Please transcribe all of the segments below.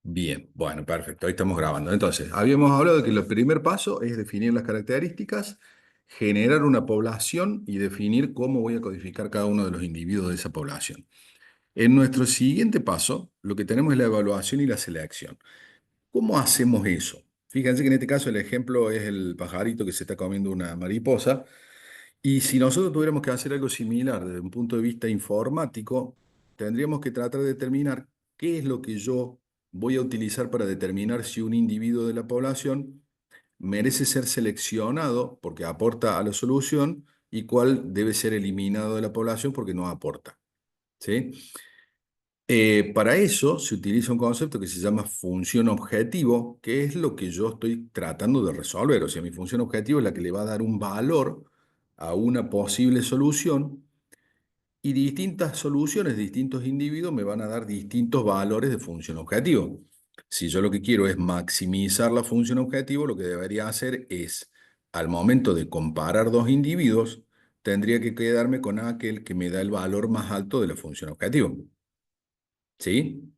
Bien, bueno, perfecto, ahí estamos grabando. Entonces, habíamos hablado de que el primer paso es definir las características, generar una población y definir cómo voy a codificar cada uno de los individuos de esa población. En nuestro siguiente paso, lo que tenemos es la evaluación y la selección. ¿Cómo hacemos eso? Fíjense que en este caso el ejemplo es el pajarito que se está comiendo una mariposa. Y si nosotros tuviéramos que hacer algo similar desde un punto de vista informático, tendríamos que tratar de determinar qué es lo que yo voy a utilizar para determinar si un individuo de la población merece ser seleccionado porque aporta a la solución y cuál debe ser eliminado de la población porque no aporta. ¿Sí? Para eso se utiliza un concepto que se llama función objetivo, que es lo que yo estoy tratando de resolver. O sea, mi función objetivo es la que le va a dar un valor a una posible solución y distintas soluciones de distintos individuos me van a dar distintos valores de función objetivo. Si yo lo que quiero es maximizar la función objetivo, lo que debería hacer es, al momento de comparar dos individuos, tendría que quedarme con aquel que me da el valor más alto de la función objetivo. ¿Sí?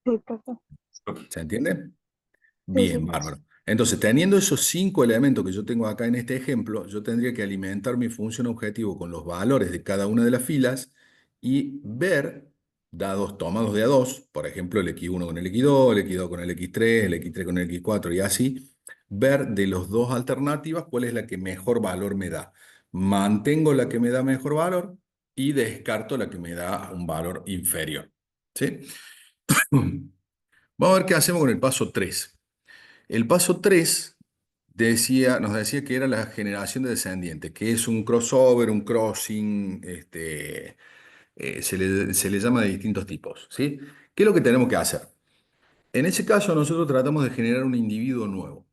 Sí, profe. ¿Se entiende? Sí, Bien, sí. bárbaro. Entonces, teniendo esos cinco elementos que yo tengo acá en este ejemplo, yo tendría que alimentar mi función objetivo con los valores de cada una de las filas y ver, dados tomados de a dos, por ejemplo, el X1 con el X2, el X2 con el X3, el X3 con el X4 y así, ver de los dos alternativas cuál es la que mejor valor me da. Mantengo la que me da mejor valor y descarto la que me da un valor inferior. ¿Sí? Vamos a ver qué hacemos con el paso 3. El paso 3 nos decía que era la generación de descendientes, que es un crossover, un crossing, se le llama de distintos tipos, ¿sí? ¿Qué es lo que tenemos que hacer? En ese caso nosotros tratamos de generar un individuo nuevo.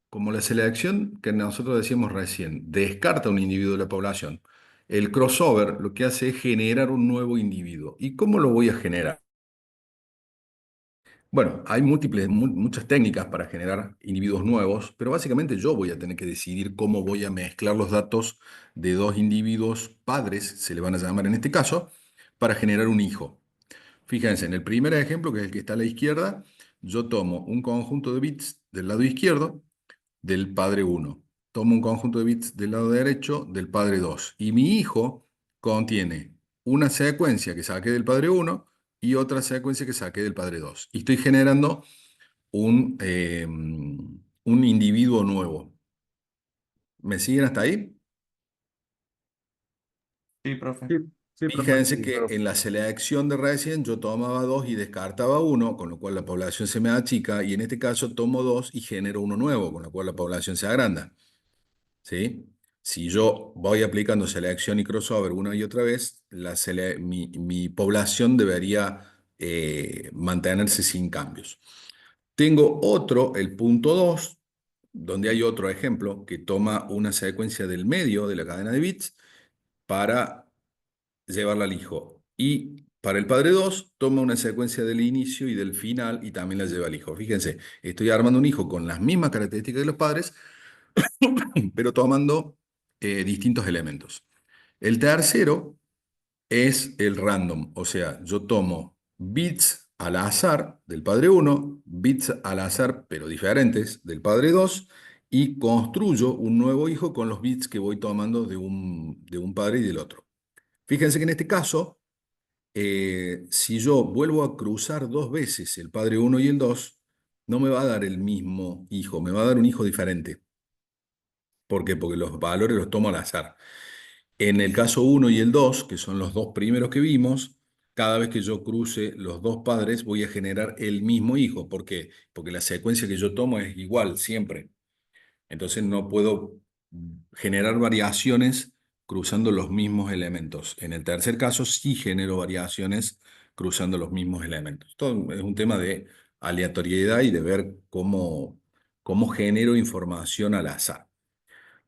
Como la selección que nosotros decíamos recién descarta un individuo de la población, el crossover lo que hace es generar un nuevo individuo. ¿Y cómo lo voy a generar? Bueno, hay muchas técnicas para generar individuos nuevos, pero básicamente yo voy a tener que decidir cómo voy a mezclar los datos de dos individuos padres, se le van a llamar en este caso, para generar un hijo. Fíjense, en el primer ejemplo, que es el que está a la izquierda, yo tomo un conjunto de bits del lado izquierdo del padre uno, tomo un conjunto de bits del lado derecho del padre 2 y mi hijo contiene una secuencia que saqué del padre uno y otra secuencia que saqué del padre 2 y estoy generando un individuo nuevo. ¿Me siguen hasta ahí? Sí, profe. Sí, sí, profe. Fíjense que en la selección de recién yo tomaba dos y descartaba uno, con lo cual la población se me achica, y en este caso tomo dos y genero uno nuevo, con lo cual la población se agranda. ¿Sí? Si yo voy aplicando selección y crossover una y otra vez, mi población debería mantenerse sin cambios. Tengo otro, el punto 2, donde hay otro ejemplo que toma una secuencia del medio de la cadena de bits para llevarla al hijo. Y para el padre 2 toma una secuencia del inicio y del final y también la lleva al hijo. Fíjense, estoy armando un hijo con las mismas características de los padres, pero tomando distintos elementos. El tercero es el random, o sea, yo tomo bits al azar del padre uno, bits al azar pero diferentes del padre 2 y construyo un nuevo hijo con los bits que voy tomando de un padre y del otro. Fíjense que en este caso, si yo vuelvo a cruzar dos veces el padre uno y el 2 no me va a dar el mismo hijo, me va a dar un hijo diferente. ¿Por qué? Porque los valores los tomo al azar. En el caso uno y el 2, que son los dos primeros que vimos, cada vez que yo cruce los dos padres voy a generar el mismo hijo. ¿Por qué? Porque la secuencia que yo tomo es igual siempre. Entonces no puedo generar variaciones cruzando los mismos elementos. En el tercer caso sí genero variaciones cruzando los mismos elementos. Esto es un tema de aleatoriedad y de ver cómo genero información al azar.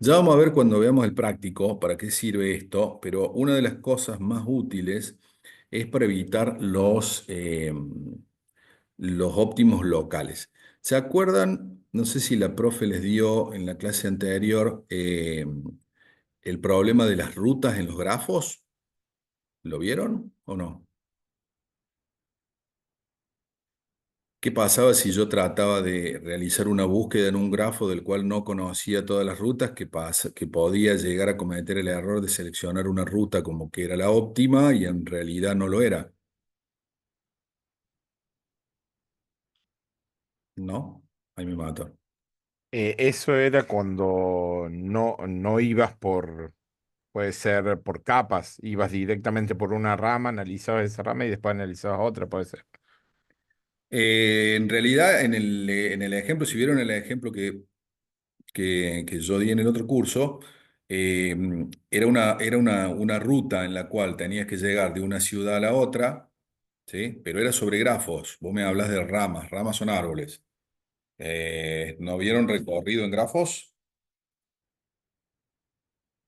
Ya vamos a ver cuando veamos el práctico para qué sirve esto, pero una de las cosas más útiles es para evitar los óptimos locales. ¿Se acuerdan? No sé si la profe les dio en la clase anterior el problema de las rutas en los grafos. ¿Lo vieron o no? ¿Qué pasaba si yo trataba de realizar una búsqueda en un grafo del cual no conocía todas las rutas? Que podía llegar a cometer el error de seleccionar una ruta como que era la óptima y en realidad no lo era. ¿No? Ahí me mató. Eso era cuando no ibas puede ser por capas, ibas directamente por una rama, analizabas esa rama y después analizabas otra, puede ser. En realidad, en el ejemplo, si vieron el ejemplo que yo di en el otro curso, eh, era una ruta en la cual tenías que llegar de una ciudad a la otra, ¿sí? Pero era sobre grafos. Vos me hablas de ramas, ramas son árboles. ¿No vieron recorrido en grafos?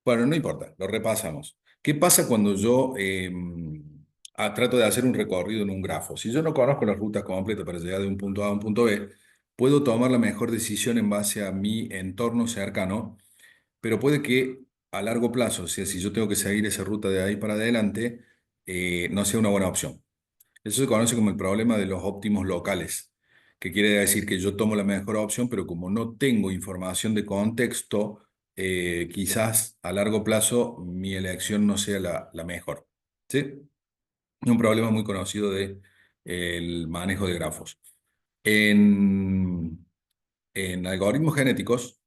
Bueno, no importa, lo repasamos. ¿Qué pasa cuando yo trato de hacer un recorrido en un grafo? Si yo no conozco la ruta completa para llegar de un punto A a un punto B, puedo tomar la mejor decisión en base a mi entorno cercano, pero puede que a largo plazo, o sea, si yo tengo que seguir esa ruta de ahí para adelante, no sea una buena opción. Eso se conoce como el problema de los óptimos locales, que quiere decir que yo tomo la mejor opción, pero como no tengo información de contexto, quizás a largo plazo mi elección no sea la mejor. ¿Sí? Es un problema muy conocido de, el manejo de grafos. En, en algoritmos genéticos,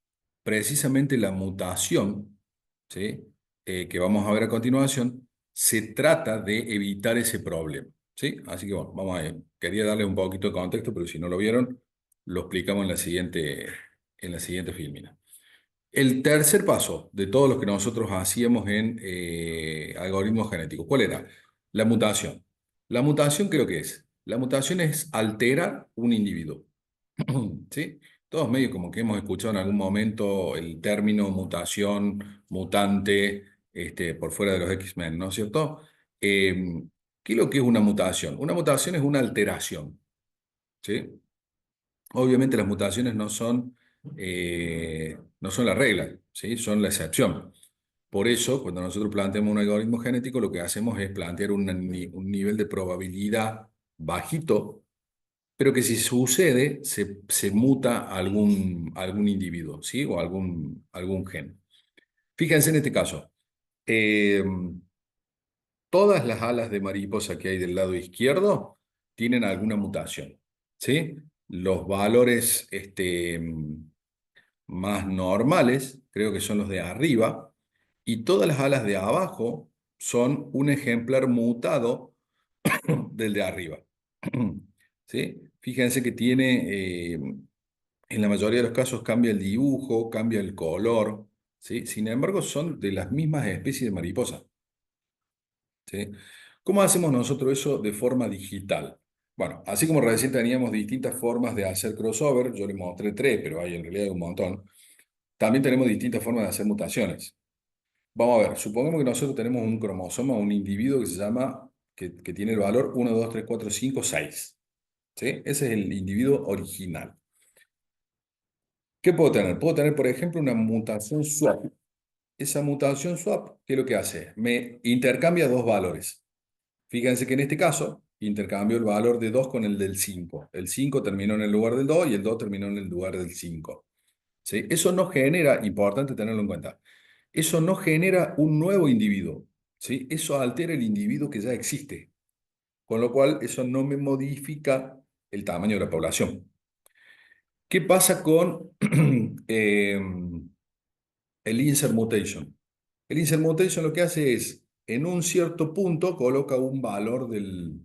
precisamente la mutación, ¿sí? Que vamos a ver a continuación, se trata de evitar ese problema, ¿sí? Así que bueno, vamos a ver. Quería darle un poquito de contexto, pero si no lo vieron, lo explicamos en la siguiente filmina. El tercer paso de todos los que nosotros hacíamos en algoritmos genéticos, ¿cuál era? La mutación. La mutación, ¿qué es lo que es? La mutación es alterar un individuo. ¿Sí? Todos medio como que hemos escuchado en algún momento el término mutación, mutante, por fuera de los X-Men, ¿no es cierto? ¿Qué es lo que es una mutación? Una mutación es una alteración, ¿sí? Obviamente las mutaciones no son la regla, ¿sí? Son la excepción. Por eso, cuando nosotros planteamos un algoritmo genético, lo que hacemos es plantear un nivel de probabilidad bajito, pero que si sucede, se muta algún individuo, ¿sí? O algún gen. Fíjense en este caso. eh, Todas las alas de mariposa que hay del lado izquierdo tienen alguna mutación, ¿sí? Los valores más normales, creo que son los de arriba, y todas las alas de abajo son un ejemplar mutado del de arriba. ¿Sí? Fíjense que tiene, en la mayoría de los casos cambia el dibujo, cambia el color, ¿sí? Sin embargo, son de las mismas especies de mariposa, ¿sí? ¿Cómo hacemos nosotros eso de forma digital? Bueno, así como recién teníamos distintas formas de hacer crossover, yo les mostré tres, pero hay en realidad un montón, también tenemos distintas formas de hacer mutaciones. Vamos a ver, supongamos que nosotros tenemos un cromosoma, un individuo que se llama, que tiene el valor 1, 2, 3, 4, 5, 6. ¿Sí? Ese es el individuo original. ¿Qué puedo tener? Puedo tener, por ejemplo, una mutación swap. Esa mutación swap, ¿qué es lo que hace? Me intercambia dos valores. Fíjense que en este caso, intercambio el valor de 2 con el del 5. El 5 terminó en el lugar del 2 y el 2 terminó en el lugar del 5. ¿Sí? Eso no genera, importante tenerlo en cuenta, eso no genera un nuevo individuo. ¿Sí? Eso altera el individuo que ya existe. Con lo cual, eso no me modifica el tamaño de la población. ¿Qué pasa con el insert mutation? El insert mutation lo que hace es, en un cierto punto, coloca un valor del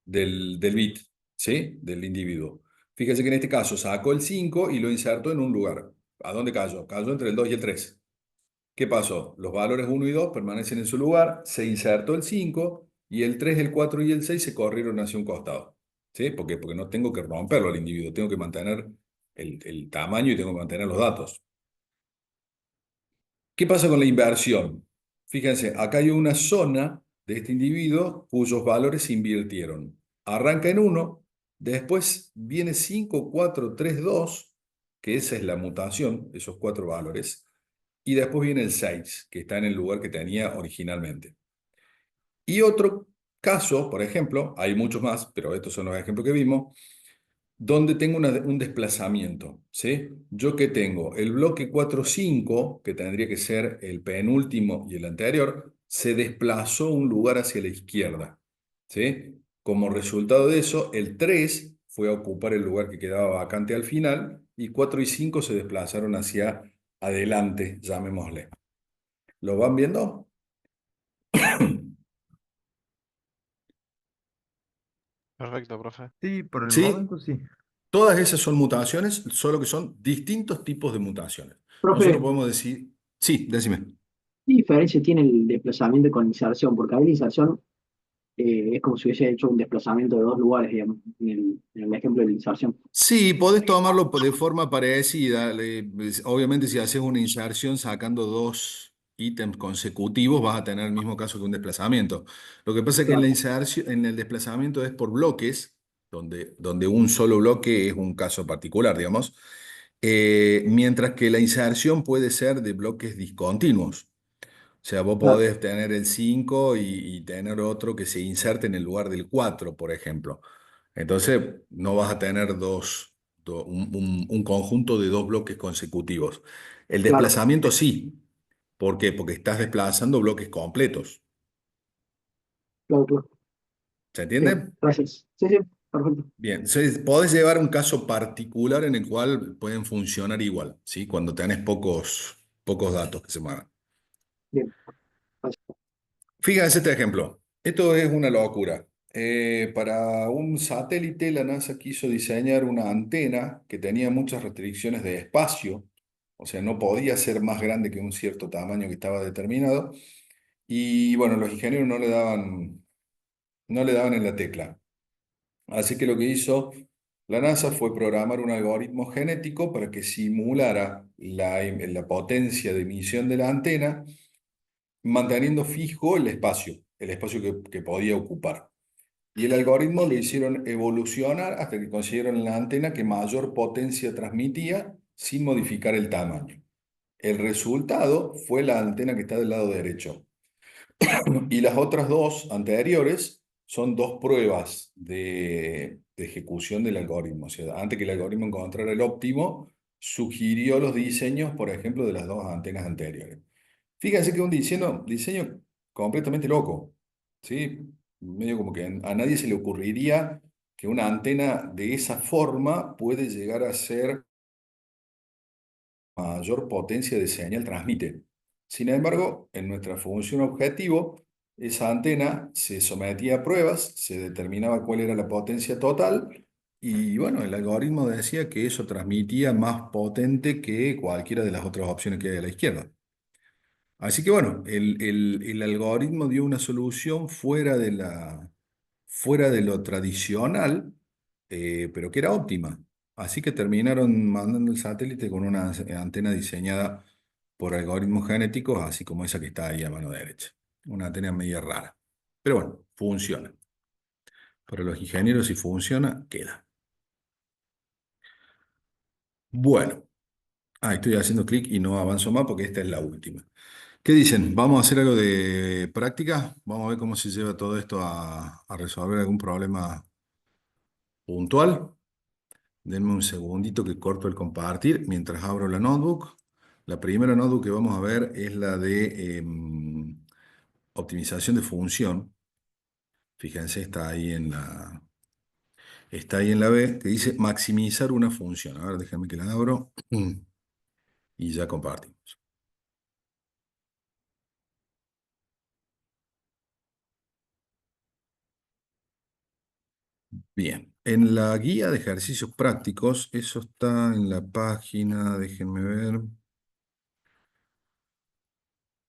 bit, ¿sí? Del individuo. Fíjese que en este caso sacó el 5 y lo insertó en un lugar. ¿A dónde cayó? Cayó entre el 2 y el 3. ¿Qué pasó? Los valores 1 y 2 permanecen en su lugar, se insertó el 5 y el 3, el 4 y el 6 se corrieron hacia un costado. ¿Sí? ¿Por qué? Porque no tengo que romperlo al individuo, tengo que mantener el tamaño y tengo que mantener los datos. ¿Qué pasa con la inversión? Fíjense, acá hay una zona de este individuo cuyos valores se invirtieron. Arranca en 1, después viene 5, 4, 3, 2, que esa es la mutación, esos cuatro valores. y después viene el 6 que está en el lugar que tenía originalmente. Y otro caso, por ejemplo, hay muchos más, pero estos son los ejemplos que vimos, donde tengo un desplazamiento, ¿sí? Yo que tengo el bloque 4 5 que tendría que ser el penúltimo y el anterior, se desplazó un lugar hacia la izquierda, ¿sí? Como resultado de eso, el 3 fue a ocupar el lugar que quedaba vacante al final y 4 y 5 se desplazaron hacia adelante, llamémosle. ¿Lo van viendo? Perfecto, profe. Sí, por el Sí, momento sí. todas esas son mutaciones, solo que son distintos tipos de mutaciones. Nosotros Profe, podemos decir, sí, decime. ¿qué diferencia tiene el desplazamiento con inserción? Porque a mí la inserción es como si hubiese hecho un desplazamiento de dos lugares, digamos, en el ejemplo de la inserción. Sí, podés tomarlo de forma parecida. Obviamente, si haces una inserción sacando dos ítems consecutivos, vas a tener el mismo caso que un desplazamiento. Lo que pasa es que en la Claro, inserción, en el desplazamiento es por bloques, donde un solo bloque es un caso particular, digamos, mientras que la inserción puede ser de bloques discontinuos. O sea, vos claro, podés tener el 5 y tener otro que se inserte en el lugar del 4, por ejemplo. Entonces, no vas a tener un conjunto de dos bloques consecutivos. El claro, desplazamiento sí. ¿Por qué? Porque estás desplazando bloques completos. claro, claro. ¿Se Bien, entiende? gracias. Sí, sí, perfecto. Bien, entonces podés llevar un caso particular en el cual pueden funcionar igual, ¿sí? Cuando tenés pocos datos que se muevan. Bien, gracias. Fíjense este ejemplo. Esto es una locura. Para un satélite, la NASA quiso diseñar una antena que tenía muchas restricciones de espacio, o sea, no podía ser más grande que un cierto tamaño que estaba determinado. Y bueno, los ingenieros no le daban en la tecla. Así que lo que hizo la NASA fue programar un algoritmo genético para que simulara la potencia de emisión de la antena manteniendo fijo el espacio que podía ocupar. Y el algoritmo lo hicieron evolucionar hasta que consiguieron la antena que mayor potencia transmitía sin modificar el tamaño. El resultado fue la antena que está del lado derecho. Y las otras dos anteriores son dos pruebas de ejecución del algoritmo. O sea, antes que el algoritmo encontrara el óptimo, sugirió los diseños, por ejemplo, de las dos antenas anteriores. Fíjense que es un diseño completamente loco, ¿sí? Medio como que a nadie se le ocurriría que una antena de esa forma puede llegar a ser mayor potencia de señal transmite. Sin embargo, en nuestra función objetivo, esa antena se sometía a pruebas, se determinaba cuál era la potencia total y bueno, el algoritmo decía que eso transmitía más potente que cualquiera de las otras opciones que hay a la izquierda. Así que bueno, el algoritmo dio una solución fuera de lo tradicional, pero que era óptima. Así que terminaron mandando el satélite con una antena diseñada por algoritmos genéticos, así como esa que está ahí a mano derecha. Una antena media rara. Pero bueno, funciona. Para los ingenieros, si funciona, queda. Bueno, estoy haciendo clic y no avanzo más porque esta es la última. ¿Qué dicen? ¿Vamos a hacer algo de práctica? Vamos a ver cómo se lleva todo esto a resolver algún problema puntual. Denme un segundito que corto el compartir mientras abro la notebook. La primera notebook que vamos a ver es la de optimización de función. Fíjense, está ahí en la B, que dice maximizar una función. A ver, déjame que la abro y ya compartimos. Bien, en la guía de ejercicios prácticos, eso está en la página, déjenme ver,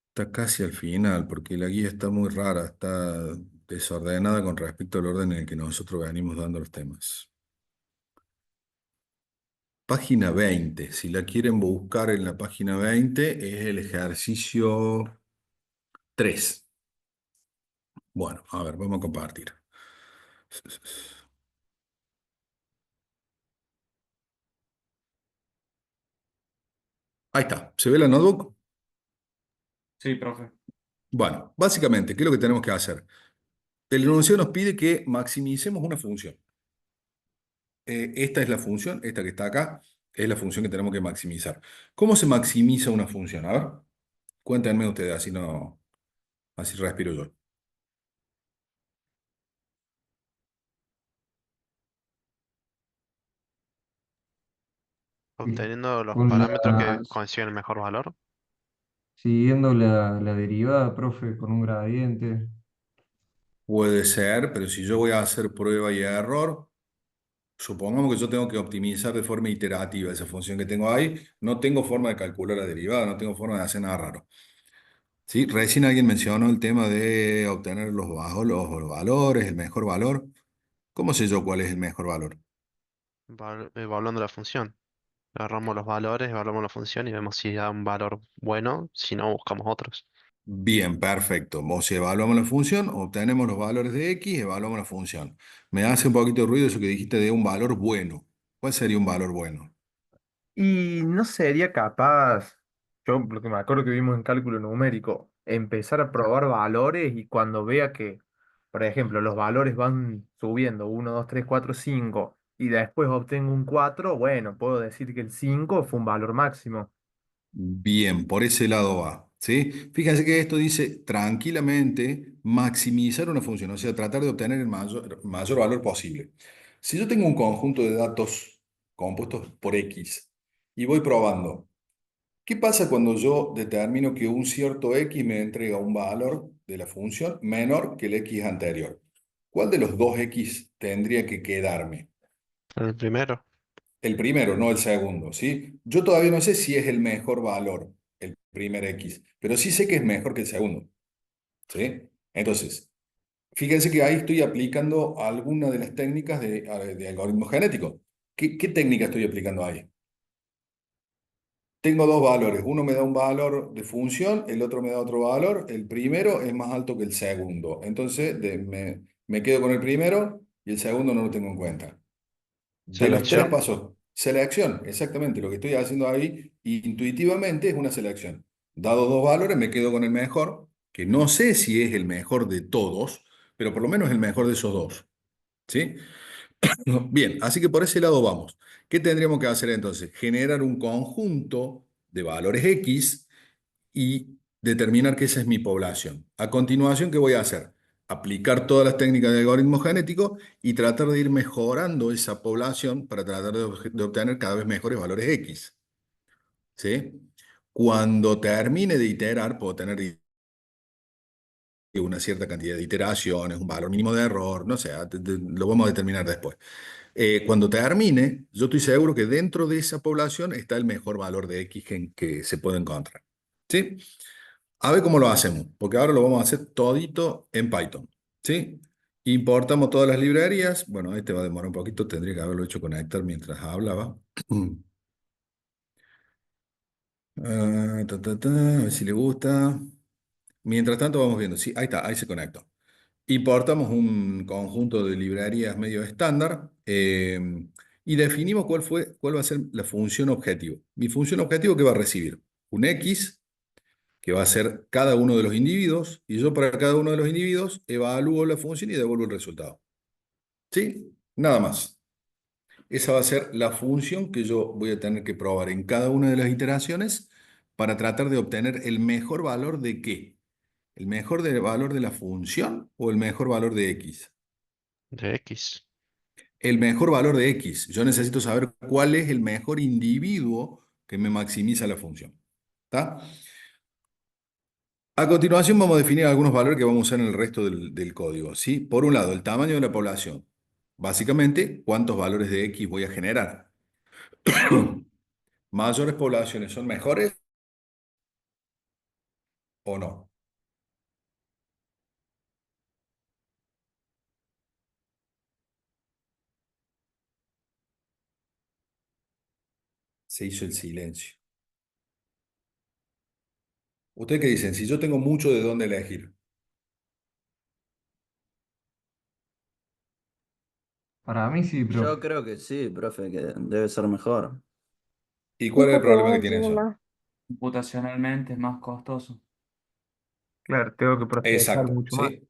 está casi al final, porque la guía está muy rara, está desordenada con respecto al orden en el que nosotros venimos dando los temas. Página 20, si la quieren buscar en la página 20, es el ejercicio 3. Bueno, a ver, vamos a compartir. Ahí está, ¿se ve la notebook? Sí, profe. Bueno, básicamente, ¿qué es lo que tenemos que hacer? El enunciado nos pide que maximicemos una función. Esta es la función, esta que está acá, es la función que tenemos que maximizar. ¿Cómo se maximiza una función? A ver, cuéntenme ustedes, así no, así respiro yo. Sí. Obteniendo los Con parámetros que la, consiguen el mejor valor. siguiendo la derivada, profe, con un gradiente. Puede ser, pero si yo voy a hacer prueba y error, supongamos que yo tengo que optimizar de forma iterativa esa función que tengo ahí, no tengo forma de calcular la derivada, no tengo forma de hacer nada raro. ¿Sí? Recién alguien mencionó el tema de obtener los valores, el mejor valor. ¿Cómo sé yo cuál es el mejor valor? Evaluando la función. Agarramos los valores, evaluamos la función y vemos si da un valor bueno, si no buscamos otros. Bien, perfecto. O si evaluamos la función, obtenemos los valores de x, evaluamos la función. Me hace un poquito de ruido eso que dijiste de un valor bueno. ¿Cuál sería un valor bueno? Y no sería capaz, yo lo que me acuerdo que vimos en cálculo numérico, empezar a probar valores y cuando vea que, por ejemplo, los valores van subiendo 1, 2, 3, 4, 5 y después obtengo un 4, bueno, puedo decir que el 5 fue un valor máximo. Bien, por ese lado va. ¿Sí? Fíjense que esto dice tranquilamente maximizar una función, o sea, tratar de obtener el mayor valor posible. Si yo tengo un conjunto de datos compuestos por x y voy probando, ¿qué pasa cuando yo determino que un cierto x me entrega un valor de la función menor que el x anterior? ¿Cuál de los dos x tendría que quedarme? El primero. El primero, no el segundo, ¿sí? Yo todavía no sé si es el mejor valor, el primer x, pero sí sé que es mejor que el segundo, ¿sí? Entonces, fíjense que ahí estoy aplicando alguna de las técnicas de algoritmo genético. ¿Qué técnica estoy aplicando ahí? Tengo dos valores, uno me da un valor de función, el otro me da otro valor, el primero es más alto que el segundo, entonces me quedo con el primero y el segundo no lo tengo en cuenta. De los tres Selección. pasos, selección, exactamente, lo que estoy haciendo ahí intuitivamente es una selección. Dado dos valores, me quedo con el mejor, que no sé si es el mejor de todos, pero por lo menos el mejor de esos dos, ¿sí? Bien, así que por ese lado vamos. ¿Qué tendríamos que hacer entonces? Generar un conjunto de valores X y determinar que esa es mi población. A continuación, ¿qué voy a hacer? Aplicar todas las técnicas de algoritmo genético y tratar de ir mejorando esa población para tratar de obtener cada vez mejores valores X. ¿Sí? Cuando termine de iterar, puedo tener una cierta cantidad de iteraciones, un valor mínimo de error, no sé, lo vamos a determinar después. Cuando termine, yo estoy seguro que dentro de esa población está el mejor valor de X que se puede encontrar. ¿Sí? A ver cómo lo hacemos, porque ahora lo vamos a hacer todito en Python. ¿Sí? Importamos todas las librerías. Bueno, este va a demorar un poquito, tendría que haberlo hecho con Héctor mientras hablaba. A ver si le gusta. Mientras tanto vamos viendo. Sí, ahí está, ahí se conectó. Importamos un conjunto de librerías medio estándar y definimos cuál va a ser la función objetivo. Mi función objetivo que va a recibir un X, que va a ser cada uno de los individuos, y yo para cada uno de los individuos evalúo la función y devuelvo el resultado. ¿Sí? Nada más. Esa va a ser la función que yo voy a tener que probar en cada una de las iteraciones para tratar de obtener el mejor valor de qué. ¿El mejor valor de la función o el mejor valor de X? De X. El mejor valor de X. Yo necesito saber cuál es el mejor individuo que me maximiza la función. ¿Está? A continuación vamos a definir algunos valores que vamos a usar en el resto del código, ¿sí? Por un lado, el tamaño de la población. Básicamente, ¿cuántos valores de X voy a generar? ¿Mayores poblaciones son mejores o no? Se hizo el silencio. ¿Ustedes qué dicen? Si yo tengo mucho de dónde elegir, Para mí sí, Yo profe. creo que sí, profe, que debe ser mejor. ¿y Sí, cuál es el porque problema que vos tiene decís eso? más. Computacionalmente es más costoso. Claro, tengo que procesar Exacto, mucho más. ¿sí?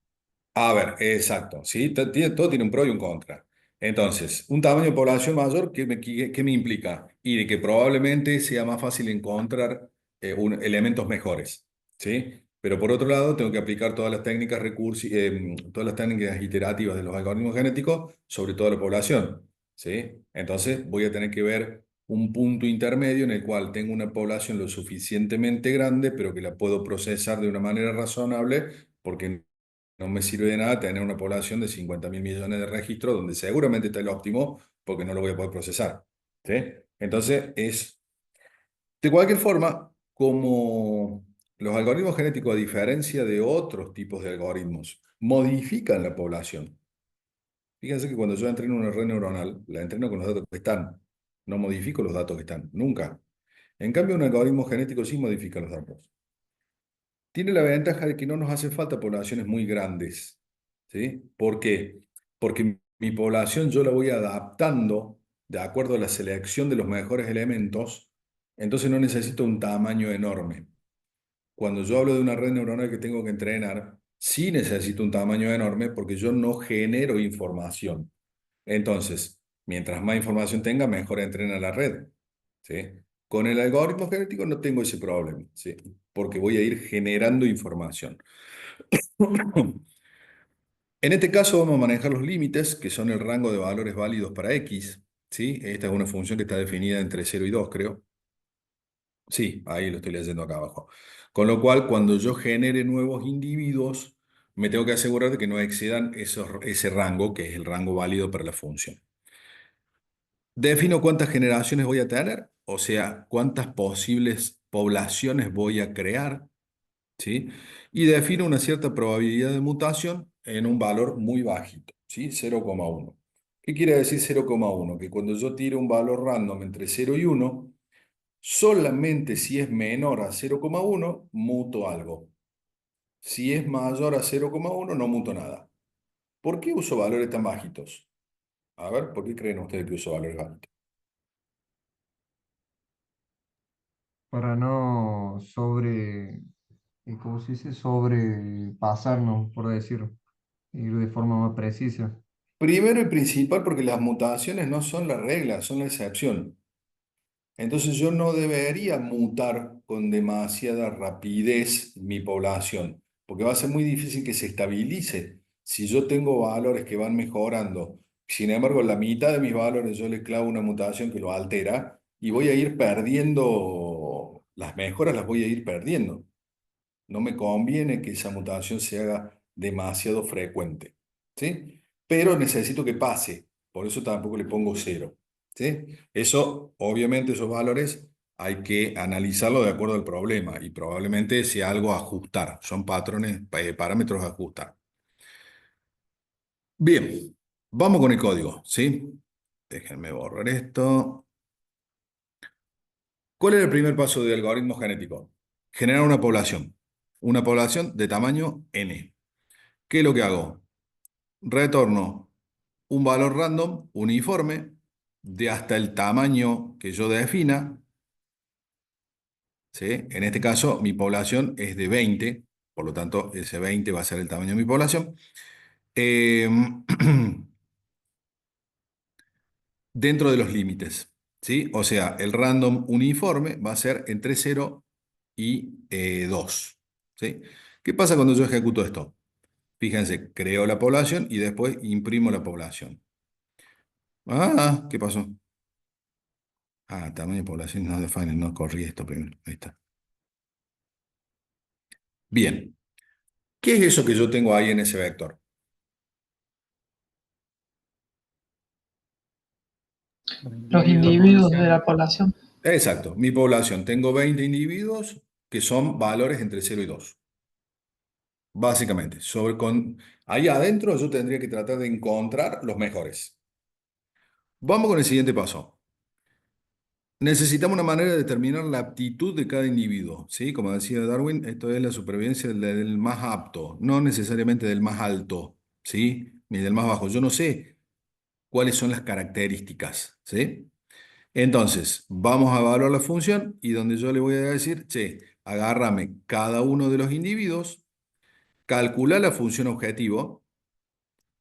A ver, exacto, ¿sí? Todo tiene un pro y un contra. Entonces, un tamaño de población mayor, ¿qué me implica? Y de que probablemente sea más fácil encontrar elementos mejores, ¿sí? Pero por otro lado, tengo que aplicar todas las técnicas iterativas de los algoritmos genéticos sobre toda la población, ¿sí? Entonces, voy a tener que ver un punto intermedio en el cual tengo una población lo suficientemente grande, pero que la puedo procesar de una manera razonable, porque no me sirve de nada tener una población de 50.000 millones de registros donde seguramente está el óptimo porque no lo voy a poder procesar, ¿sí? Entonces, de cualquier forma, como los algoritmos genéticos, a diferencia de otros tipos de algoritmos, modifican la población. Fíjense que cuando yo entreno una red neuronal, la entreno con los datos que están. No modifico los datos que están, nunca. En cambio, un algoritmo genético sí modifica los datos. Tiene la ventaja de que no nos hace falta poblaciones muy grandes, ¿sí? ¿Por qué? Porque mi población yo la voy adaptando de acuerdo a la selección de los mejores elementos, entonces no necesito un tamaño enorme. Cuando yo hablo de una red neuronal que tengo que entrenar, sí necesito un tamaño enorme porque yo no genero información. Entonces, mientras más información tenga, mejor entrena la red, ¿sí? Con el algoritmo genético no tengo ese problema, ¿sí? Porque voy a ir generando información. En este caso vamos a manejar los límites, que son el rango de valores válidos para X, ¿sí? Esta es una función que está definida entre 0 y 2, creo. Sí, ahí lo estoy leyendo acá abajo. Con lo cual, cuando yo genere nuevos individuos, me tengo que asegurar de que no excedan ese rango, que es el rango válido para la función. Defino cuántas generaciones voy a tener, o sea, cuántas posibles poblaciones voy a crear, ¿sí? Y defino una cierta probabilidad de mutación en un valor muy bajito, ¿sí? 0,1. ¿Qué quiere decir 0,1? Que cuando yo tiro un valor random entre 0 y 1, solamente si es menor a 0,1, muto algo. Si es mayor a 0,1, no muto nada. ¿Por qué uso valores tan bajitos? A ver, ¿por qué creen ustedes que uso valores bajitos? Para no ¿cómo se dice? Sobrepasarnos, por decirlo, ir de forma más precisa. Primero y principal porque las mutaciones no son la regla, son la excepción. Entonces yo no debería mutar con demasiada rapidez mi población, porque va a ser muy difícil que se estabilice. Si yo tengo valores que van mejorando, sin embargo, la mitad de mis valores yo le clavo una mutación que lo altera y voy a ir perdiendo, las mejoras las voy a ir perdiendo. No me conviene que esa mutación se haga demasiado frecuente, ¿sí? Pero necesito que pase, por eso tampoco le pongo 0, ¿sí? Eso, obviamente, esos valores hay que analizarlo de acuerdo al problema y probablemente sea algo a ajustar, son parámetros a ajustar. Bien, vamos con el código, ¿sí? Déjenme borrar esto. ¿Cuál es el primer paso del algoritmo genético? Generar una población de tamaño n. ¿Qué es lo que hago? Retorno un valor random uniforme de hasta el tamaño que yo defina, ¿sí? En este caso, mi población es de 20, por lo tanto, ese 20 va a ser el tamaño de mi población. Eh, dentro de los límites, ¿sí? O sea, el random uniforme va a ser entre 0 y 2, ¿sí? ¿Qué pasa cuando yo ejecuto esto? Fíjense, creo la población y después imprimo la población. Ah, ¿qué pasó? Ah, tamaño de población no define, no corrí esto primero. Ahí está. Bien. ¿Qué es eso que yo tengo ahí en ese vector? Los individuos de la población. Exacto. Mi población. Tengo 20 individuos que son valores entre 0 y 2. Básicamente. Ahí adentro yo tendría que tratar de encontrar los mejores. Vamos con el siguiente paso. Necesitamos una manera de determinar la aptitud de cada individuo, ¿sí? Como decía Darwin, esto es la supervivencia del más apto, no necesariamente del más alto, ¿sí? Ni del más bajo. Yo no sé cuáles son las características, ¿sí? Entonces, vamos a evaluar la función y donde yo le voy a decir, che, agárrame cada uno de los individuos, calcula la función objetivo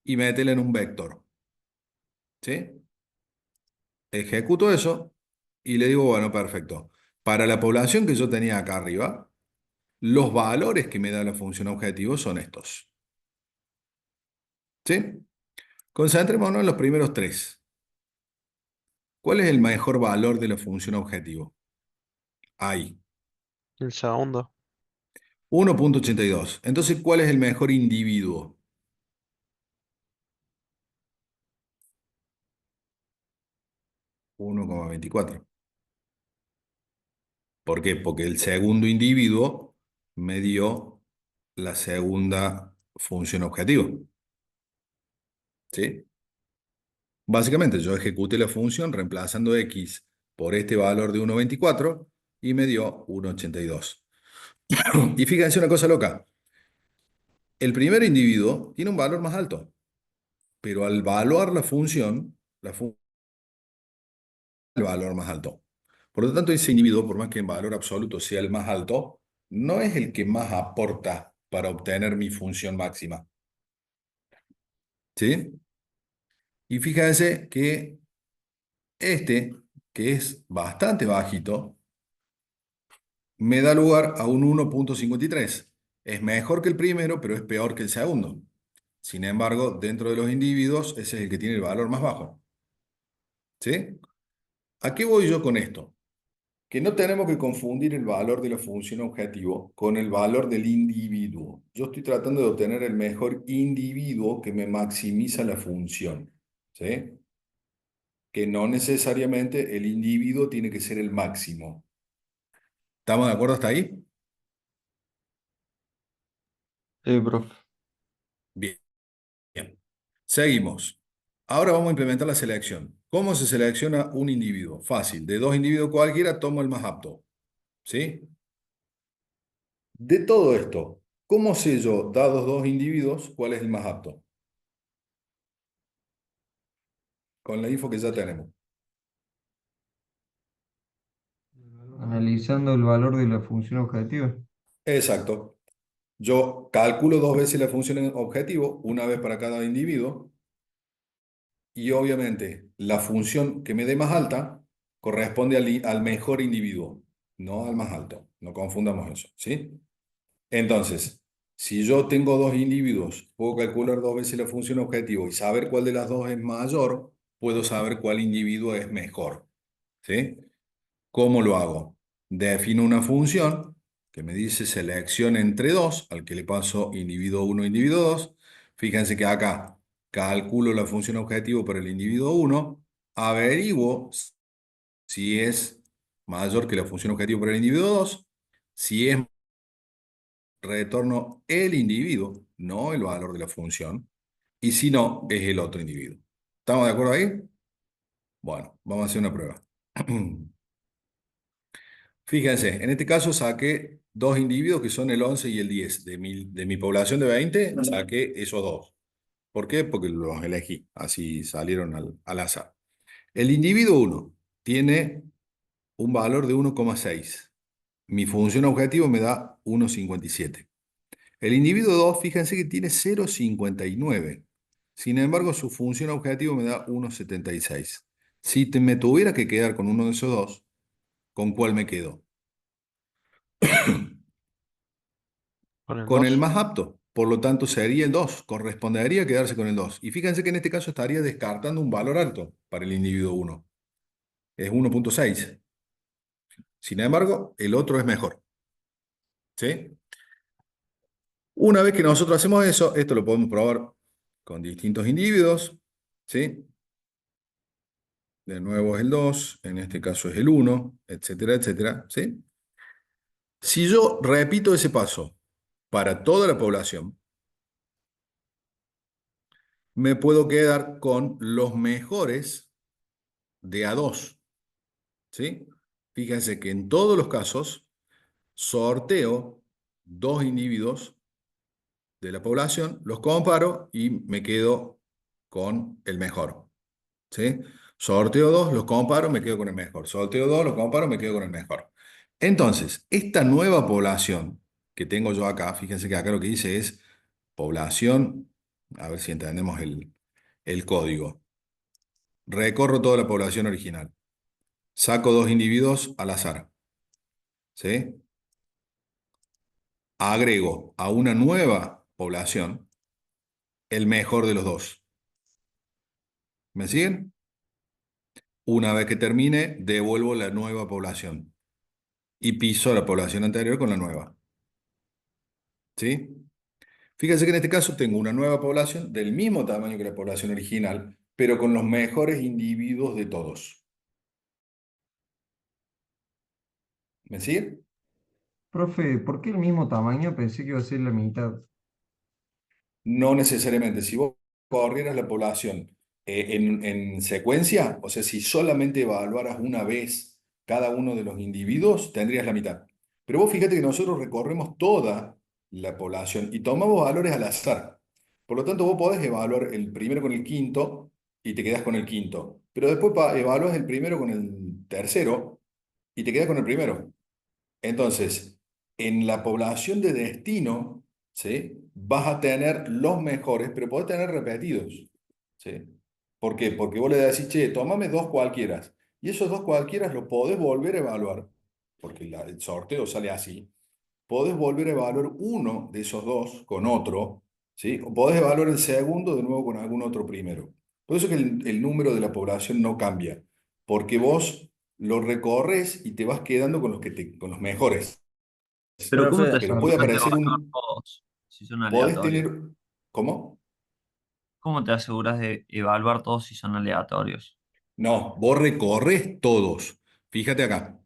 y métela en un vector. ¿Sí? Ejecuto eso y le digo, bueno, perfecto. Para la población que yo tenía acá arriba, los valores que me da la función objetivo son estos. ¿Sí? Concentrémonos en los primeros tres. ¿Cuál es el mejor valor de la función objetivo? Ahí, El segundo. 1.82. Entonces, ¿cuál es el mejor individuo? 1,24. ¿Por qué? Porque el segundo individuo me dio la segunda función objetivo. ¿Sí? Básicamente, yo ejecuté la función reemplazando x por este valor de 1,24 y me dio 1,82. Y fíjense una cosa loca. El primer individuo tiene un valor más alto, pero al evaluar la función, el valor más alto. Por lo tanto, ese individuo, por más que en valor absoluto sea el más alto, no es el que más aporta para obtener mi función máxima. ¿Sí? Y fíjense que este, que es bastante bajito, me da lugar a un 1.53. Es mejor que el primero, pero es peor que el segundo. Sin embargo, dentro de los individuos, ese es el que tiene el valor más bajo. ¿Sí? ¿A qué voy yo con esto? Que no tenemos que confundir el valor de la función objetivo con el valor del individuo. Yo estoy tratando de obtener el mejor individuo que me maximiza la función. ¿Sí? Que no necesariamente el individuo tiene que ser el máximo. ¿Estamos de acuerdo hasta ahí? Sí, profe. Bien. Bien. Seguimos. Ahora vamos a implementar la selección. ¿Cómo se selecciona un individuo? Fácil. De dos individuos cualquiera, tomo el más apto. ¿Sí? De todo esto, ¿cómo sé yo, dados dos individuos, cuál es el más apto? Con la info que ya tenemos. Analizando el valor de la función objetiva. Exacto. Yo calculo dos veces la función en objetivo, una vez para cada individuo, y obviamente la función que me dé más alta corresponde al mejor individuo, no al más alto. No confundamos eso, ¿sí? Entonces, si yo tengo dos individuos, puedo calcular dos veces la función objetivo y saber cuál de las dos es mayor, puedo saber cuál individuo es mejor, ¿sí? ¿Cómo lo hago? Defino una función que me dice selección entre dos, al que le paso individuo 1, individuo 2. Fíjense que acá calculo la función objetivo para el individuo 1, averiguo si es mayor que la función objetivo para el individuo 2, si es retorno el individuo, no el valor de la función, y si no, es el otro individuo. ¿Estamos de acuerdo ahí? Bueno, vamos a hacer una prueba. Fíjense, en este caso saqué dos individuos que son el 11 y el 10. De mi población de 20, saqué esos dos. ¿Por qué? Porque los elegí, así salieron al azar. El individuo 1 tiene un valor de 1,6. Mi función objetivo me da 1,57. El individuo 2, fíjense que tiene 0,59. Sin embargo, su función objetivo me da 1,76. Si me tuviera que quedar con uno de esos dos, ¿con cuál me quedo? Con el Con el 2. más apto. Por lo tanto, sería el 2. Correspondería quedarse con el 2. Y fíjense que en este caso estaría descartando un valor alto para el individuo 1. Es 1,6. Sin embargo, el otro es mejor. ¿Sí? Una vez que nosotros hacemos eso, esto lo podemos probar con distintos individuos. ¿Sí? De nuevo es el 2, en este caso es el 1, etcétera, etcétera. ¿Sí? Si yo repito ese paso para toda la población, me puedo quedar con los mejores de A2. ¿Sí? Fíjense que en todos los casos sorteo dos individuos de la población, los comparo y me quedo con el mejor. ¿Sí? Sorteo dos, los comparo, me quedo con el mejor. Sorteo dos, los comparo, me quedo con el mejor. Entonces, esta nueva población que tengo yo acá, fíjense que acá lo que dice es población, a ver si entendemos el código. Recorro toda la población original. Saco dos individuos al azar. ¿Sí? Agrego a una nueva población el mejor de los dos. ¿Me siguen? Una vez que termine, devuelvo la nueva población y piso la población anterior con la nueva. ¿Sí? Fíjense que en este caso tengo una nueva población del mismo tamaño que la población original, pero con los mejores individuos de todos. ¿Me siguen? Profe, ¿por qué el mismo tamaño? Pensé que iba a ser la mitad. No necesariamente. Si vos corrieras la población en secuencia, o sea, si solamente evaluaras una vez cada uno de los individuos, tendrías la mitad. Pero vos fíjate que nosotros recorremos toda la población y tomamos valores al azar. Por lo tanto, vos podés evaluar el primero con el quinto y te quedás con el quinto. Pero después evalúas el primero con el tercero y te quedás con el primero. Entonces, en la población de destino, ¿sí? Vas a tener los mejores, pero podés tener repetidos. ¿Sí? ¿Por qué? Porque vos le decís, che, tómame dos cualquiera. Y esos dos cualquiera los podés volver a evaluar, porque el sorteo sale así. Podés volver a evaluar uno de esos dos con otro, ¿sí? O podés evaluar el segundo de nuevo con algún otro primero. Por eso es que el número de la población no cambia, porque vos lo recorres y te vas quedando con con los mejores. Pero ¿cómo te Profe, Pero aseguras puede de aparecer evaluar un... todos si son Podés aleatorios? tener... ¿Cómo? ¿Cómo te aseguras de evaluar todos si son aleatorios? No, vos recorres todos. Fíjate acá.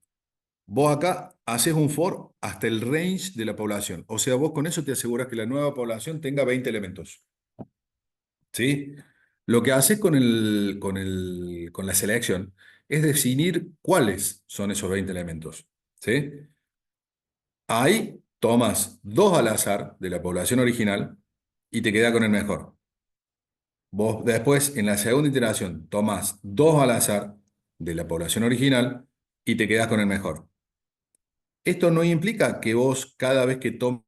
Vos acá haces un for hasta el range de la población. O sea, vos con eso te aseguras que la nueva población tenga 20 elementos. ¿Sí? Lo que haces con la selección es definir cuáles son esos 20 elementos. ¿Sí? Ahí tomas dos al azar de la población original y te queda con el mejor. Vos después, en la segunda iteración, tomás dos al azar de la población original y te quedás con el mejor. Esto no implica que vos, cada vez que tomes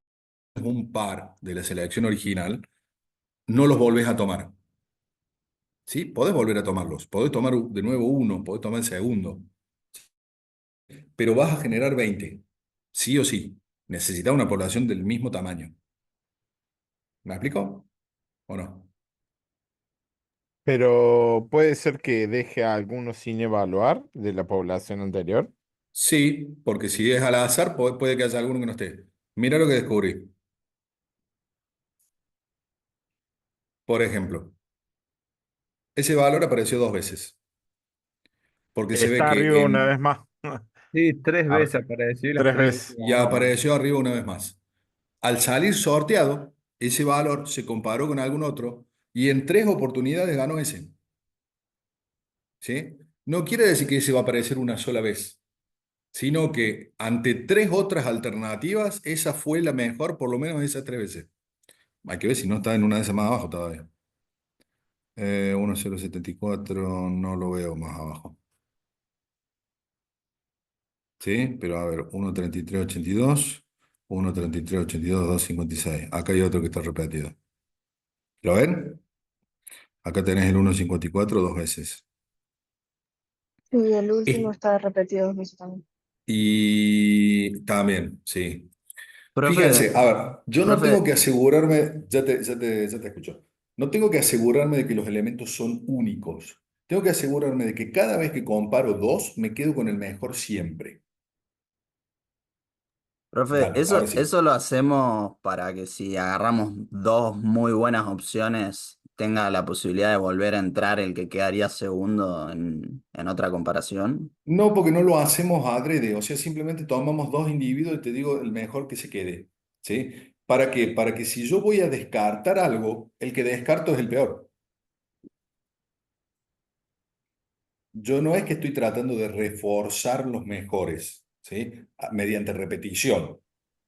un par de la selección original, no los volvés a tomar. ¿Sí? Podés volver a tomarlos. Podés tomar de nuevo uno, podés tomar el segundo. Pero vas a generar 20. Sí o sí. Necesitas una población del mismo tamaño. ¿Me explico? ¿O no? Pero puede ser que deje a algunos sin evaluar de la población anterior. Sí, porque si es al azar, puede que haya alguno que no esté. Mira lo que descubrí. Por ejemplo, ese valor apareció dos veces, porque se ve Está que arriba una vez más. Sí, tres Ar- veces apareció y las Tres tres veces veces. ya ganó. apareció arriba una vez más. Al salir sorteado, ese valor se comparó con algún otro y en tres oportunidades ganó ese. ¿Sí? No quiere decir que ese va a aparecer una sola vez, sino que ante tres otras alternativas, esa fue la mejor, por lo menos esas tres veces. Hay que ver si no está en una de esas más abajo todavía. 1074, no lo veo más abajo. ¿Sí? Pero a ver, 13382, 13382, 256. Acá hay otro que está repetido. ¿Lo ven? Acá tenés el 154 dos veces. Sí, el último Es- está repetido dos veces también. Y también, sí. profe, Fíjense, a ver, yo no tengo profe, que asegurarme, ya te escucho, no tengo que asegurarme de que los elementos son únicos. Tengo que asegurarme de que cada vez que comparo dos, me quedo con el mejor siempre. profe, Dale, ahora sí. eso lo hacemos para que si agarramos dos muy buenas opciones, tenga la posibilidad de volver a entrar el que quedaría segundo en otra comparación. No, porque no lo hacemos adrede, o sea, simplemente tomamos dos individuos y te digo el mejor que se quede. ¿Sí? ¿Para qué? Para que si yo voy a descartar algo, el que descarto es el peor. Yo no es que estoy tratando de reforzar los mejores, ¿sí? Mediante repetición.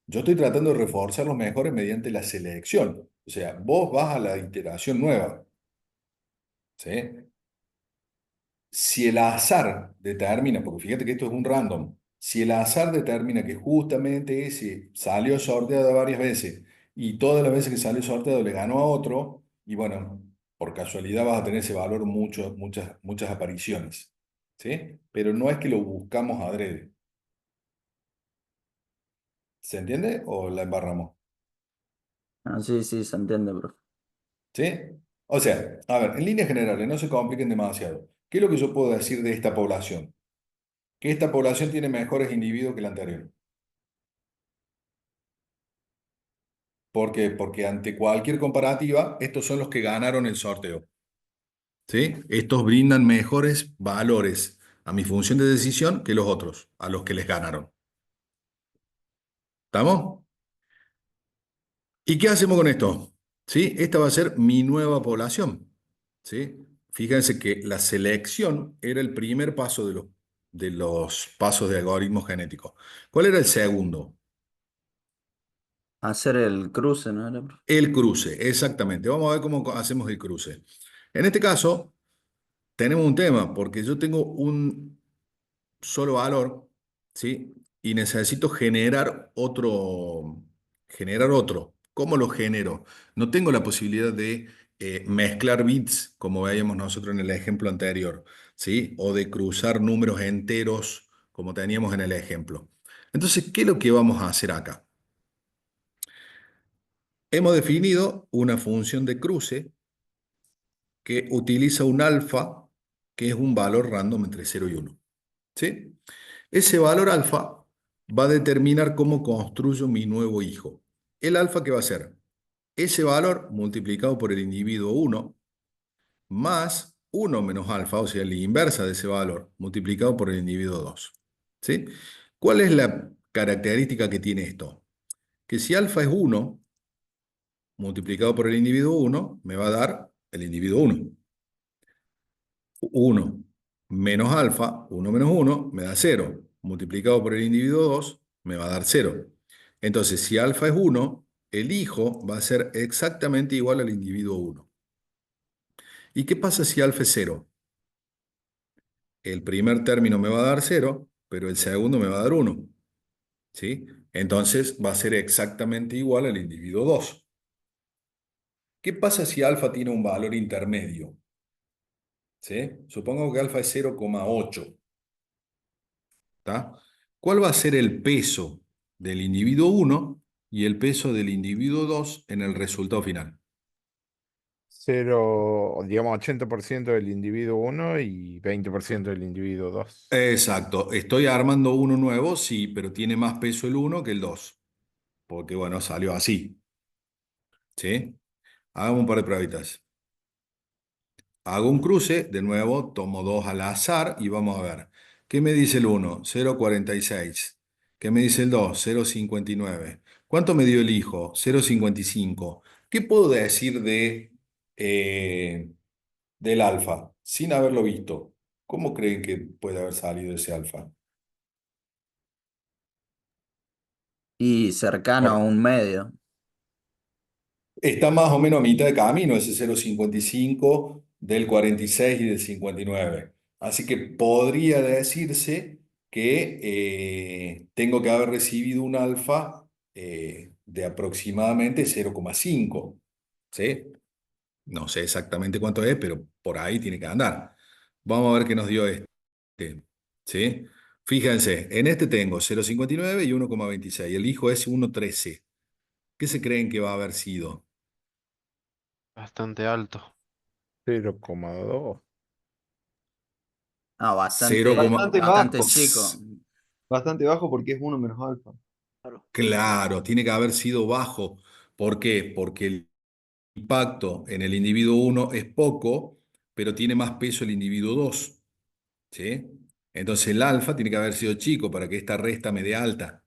Yo estoy tratando de reforzar los mejores mediante la selección. O sea, vos vas a la iteración nueva, ¿sí? Si el azar determina, porque fíjate que esto es un random, si el azar determina que justamente ese salió sorteado varias veces y todas las veces que salió sorteado le ganó a otro, y bueno, por casualidad vas a tener ese valor muchas apariciones, ¿sí? Pero no es que lo buscamos adrede. ¿Se entiende o la embarramos? Ah, sí, sí, se entiende, profe. ¿Sí? O sea, a ver, en líneas generales, no se compliquen demasiado. ¿Qué es lo que yo puedo decir de esta población? Que esta población tiene mejores individuos que la anterior. ¿Por qué? Porque ante cualquier comparativa, estos son los que ganaron el sorteo. ¿Sí? Estos brindan mejores valores a mi función de decisión que los otros, a los que les ganaron. ¿Estamos? ¿Y qué hacemos con esto? ¿Sí? Esta va a ser mi nueva población. ¿Sí? Fíjense que la selección era el primer paso de los pasos de algoritmo genético. ¿Cuál era el segundo? Hacer el cruce, ¿no era, profe? El cruce, exactamente. Vamos a ver cómo hacemos el cruce. En este caso, tenemos un tema, porque yo tengo un solo valor, ¿sí? Y necesito generar otro. ¿Cómo lo genero? No tengo la posibilidad de mezclar bits, como veíamos nosotros en el ejemplo anterior, ¿sí? O de cruzar números enteros, como teníamos en el ejemplo. Entonces, ¿qué es lo que vamos a hacer acá? Hemos definido una función de cruce que utiliza un alfa, que es un valor random entre 0 y 1. ¿Sí? Ese valor alfa va a determinar cómo construyo mi nuevo hijo. ¿El alfa qué va a ser? Ese valor multiplicado por el individuo 1 más 1 menos alfa, o sea, la inversa de ese valor, multiplicado por el individuo 2. ¿Sí? ¿Cuál es la característica que tiene esto? Que si alfa es 1, multiplicado por el individuo 1, me va a dar el individuo 1. 1 menos alfa, 1 menos 1, me da 0. Multiplicado por el individuo 2, me va a dar 0. Entonces, si alfa es 1, el hijo va a ser exactamente igual al individuo 1. ¿Y qué pasa si alfa es 0? El primer término me va a dar 0, pero el segundo me va a dar 1. ¿Sí? Entonces, va a ser exactamente igual al individuo 2. ¿Qué pasa si alfa tiene un valor intermedio? ¿Sí? Supongo que alfa es 0,8. ¿Tá? ¿Cuál va a ser el peso del individuo 1 y el peso del individuo 2 en el resultado final? 0, digamos 80% del individuo 1 y 20% del individuo 2. Exacto. Estoy armando uno nuevo, sí, pero tiene más peso el 1 que el 2. Porque, bueno, salió así. ¿Sí? Hagamos un par de pruebitas. Hago un cruce, de nuevo, tomo 2 al azar y vamos a ver. ¿Qué me dice el 1? 0,46. ¿Qué me dice el 2? 0,59. ¿Cuánto me dio el hijo? 0,55. ¿Qué puedo decir eh, del alfa sin haberlo visto? ¿Cómo creen que puede haber salido ese alfa? Y cercano a Por- un medio. Está más o menos a mitad de camino ese 0,55 del 46 y del 59. Así que podría decirse que tengo que haber recibido un alfa de aproximadamente 0,5. ¿Sí? No sé exactamente cuánto es, pero por ahí tiene que andar. Vamos a ver qué nos dio este. ¿Sí? Fíjense, en este tengo 0,59 y 1,26. El hijo es 1,13. ¿Qué se creen que va a haber sido? Bastante alto. 0,2. Ah, 0, Bastante bastante bajo. chico. Bastante bajo porque es uno menos alfa. claro, tiene que haber sido bajo. ¿Por qué? Porque el impacto en el individuo 1 es poco, pero tiene más peso el individuo 2. ¿Sí? Entonces el alfa tiene que haber sido chico para que esta resta me dé alta.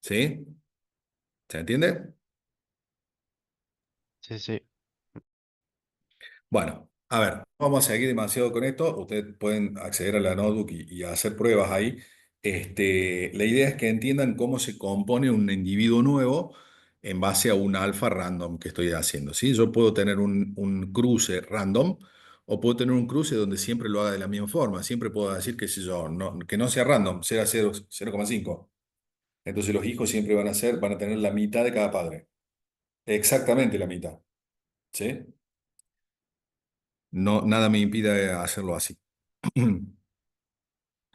¿Sí? ¿Se entiende? Sí, sí. Bueno, a ver, no vamos a seguir demasiado con esto. Ustedes pueden acceder a la notebook y hacer pruebas ahí. La idea es que entiendan cómo se compone un individuo nuevo en base a un alfa random que estoy haciendo. ¿Sí? Yo puedo tener un cruce random o puedo tener un cruce donde siempre lo haga de la misma forma. Siempre puedo decir, qué sé yo, que no sea random, sea 0,5. Entonces los hijos siempre van a tener la mitad de cada padre. exactamente la mitad. ¿Sí? No, nada me impide hacerlo así.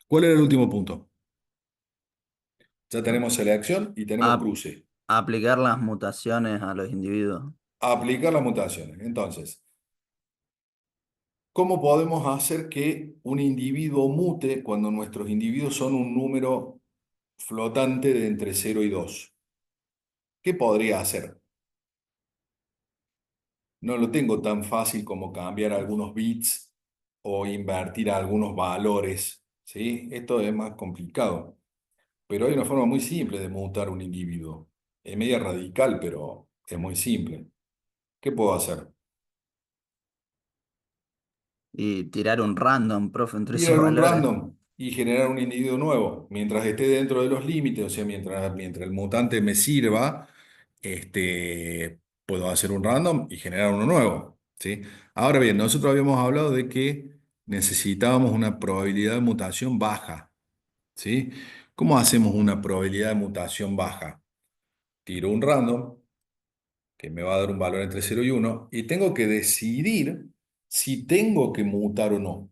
¿Cuál era el último punto? Ya tenemos selección y tenemos A- cruce. Aplicar las mutaciones a los individuos. Aplicar las mutaciones. Entonces, ¿cómo podemos hacer que un individuo mute cuando nuestros individuos son un número flotante de entre 0 y 2? ¿Qué podría hacer? No lo tengo tan fácil como cambiar algunos bits o invertir algunos valores, ¿sí? Esto es más complicado. Pero hay una forma muy simple de mutar un individuo. Es media radical, pero es muy simple. ¿Qué puedo hacer? Y tirar un random, profe, entre esos Tirar un valores. random y generar un individuo nuevo. Mientras esté dentro de los límites, o sea, mientras el mutante me sirva, puedo hacer un random y generar uno nuevo, ¿sí? Ahora bien, nosotros habíamos hablado de que necesitábamos una probabilidad de mutación baja, ¿sí? ¿Cómo hacemos una probabilidad de mutación baja? Tiro un random que me va a dar un valor entre 0 y 1 y tengo que decidir si tengo que mutar o no.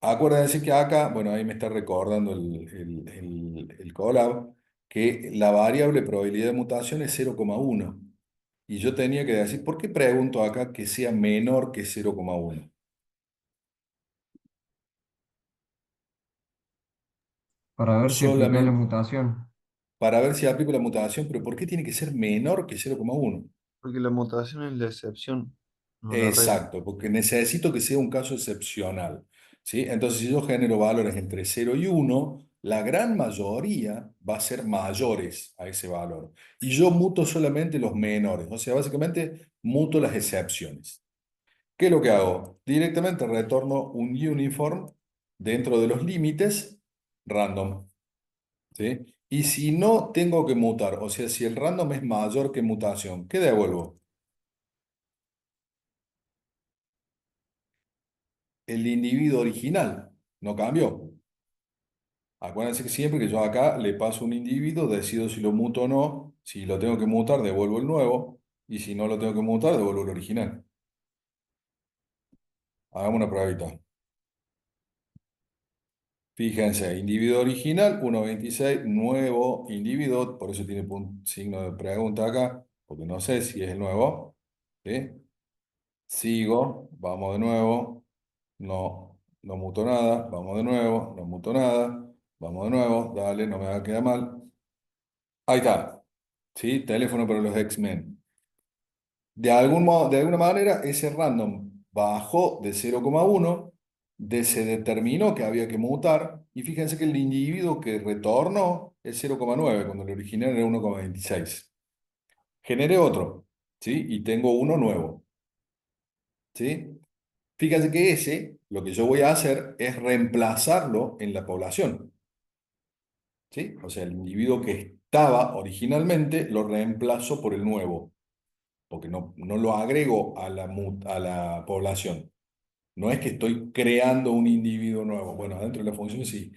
Acuérdense que acá, bueno, ahí me está recordando el Colab, que la variable probabilidad de mutación es 0,1. Y yo tenía que decir, ¿por qué pregunto acá que sea menor que 0,1? Para ver si aplicás la Solamente mutación. para ver si aplico la mutación, pero ¿por qué tiene que ser menor que 0,1? Porque la mutación es la excepción, no la regla. Exacto, porque necesito que sea un caso excepcional, ¿sí? Entonces, si yo genero valores entre 0 y 1, la gran mayoría va a ser mayores a ese valor. Y yo muto solamente los menores, o sea, básicamente muto las excepciones. ¿Qué es lo que hago? Directamente retorno un uniform dentro de los límites random, ¿sí? Y si no tengo que mutar, o sea, si el random es mayor que mutación, ¿qué devuelvo? El individuo original no cambió. Acuérdense que siempre que yo acá le paso un individuo, decido si lo muto o no. Si lo tengo que mutar, devuelvo el nuevo. Y si no lo tengo que mutar, devuelvo el original. Hagamos una pruebita. Fíjense, individuo original, 1.26, nuevo individuo, por eso tiene signo de pregunta acá, porque no sé si es el nuevo. ¿Sí? Sigo, vamos de nuevo. No, no muto nada, vamos de nuevo, no muto nada, vamos de nuevo, dale, no me va a quedar mal. Ahí está, ¿sí? Teléfono para los X-Men. De algún modo, de alguna manera, ese random bajó de 0,1, se determinó que había que mutar, y fíjense que el individuo que retornó es 0,9 cuando el original era 1,26. Generé otro, ¿sí? Y tengo uno nuevo, ¿sí? Fíjense que ese, lo que yo voy a hacer es reemplazarlo en la población, ¿sí? O sea, el individuo que estaba originalmente lo reemplazo por el nuevo, porque no lo agrego a la población. No es que estoy creando un individuo nuevo. Bueno, dentro de la función sí,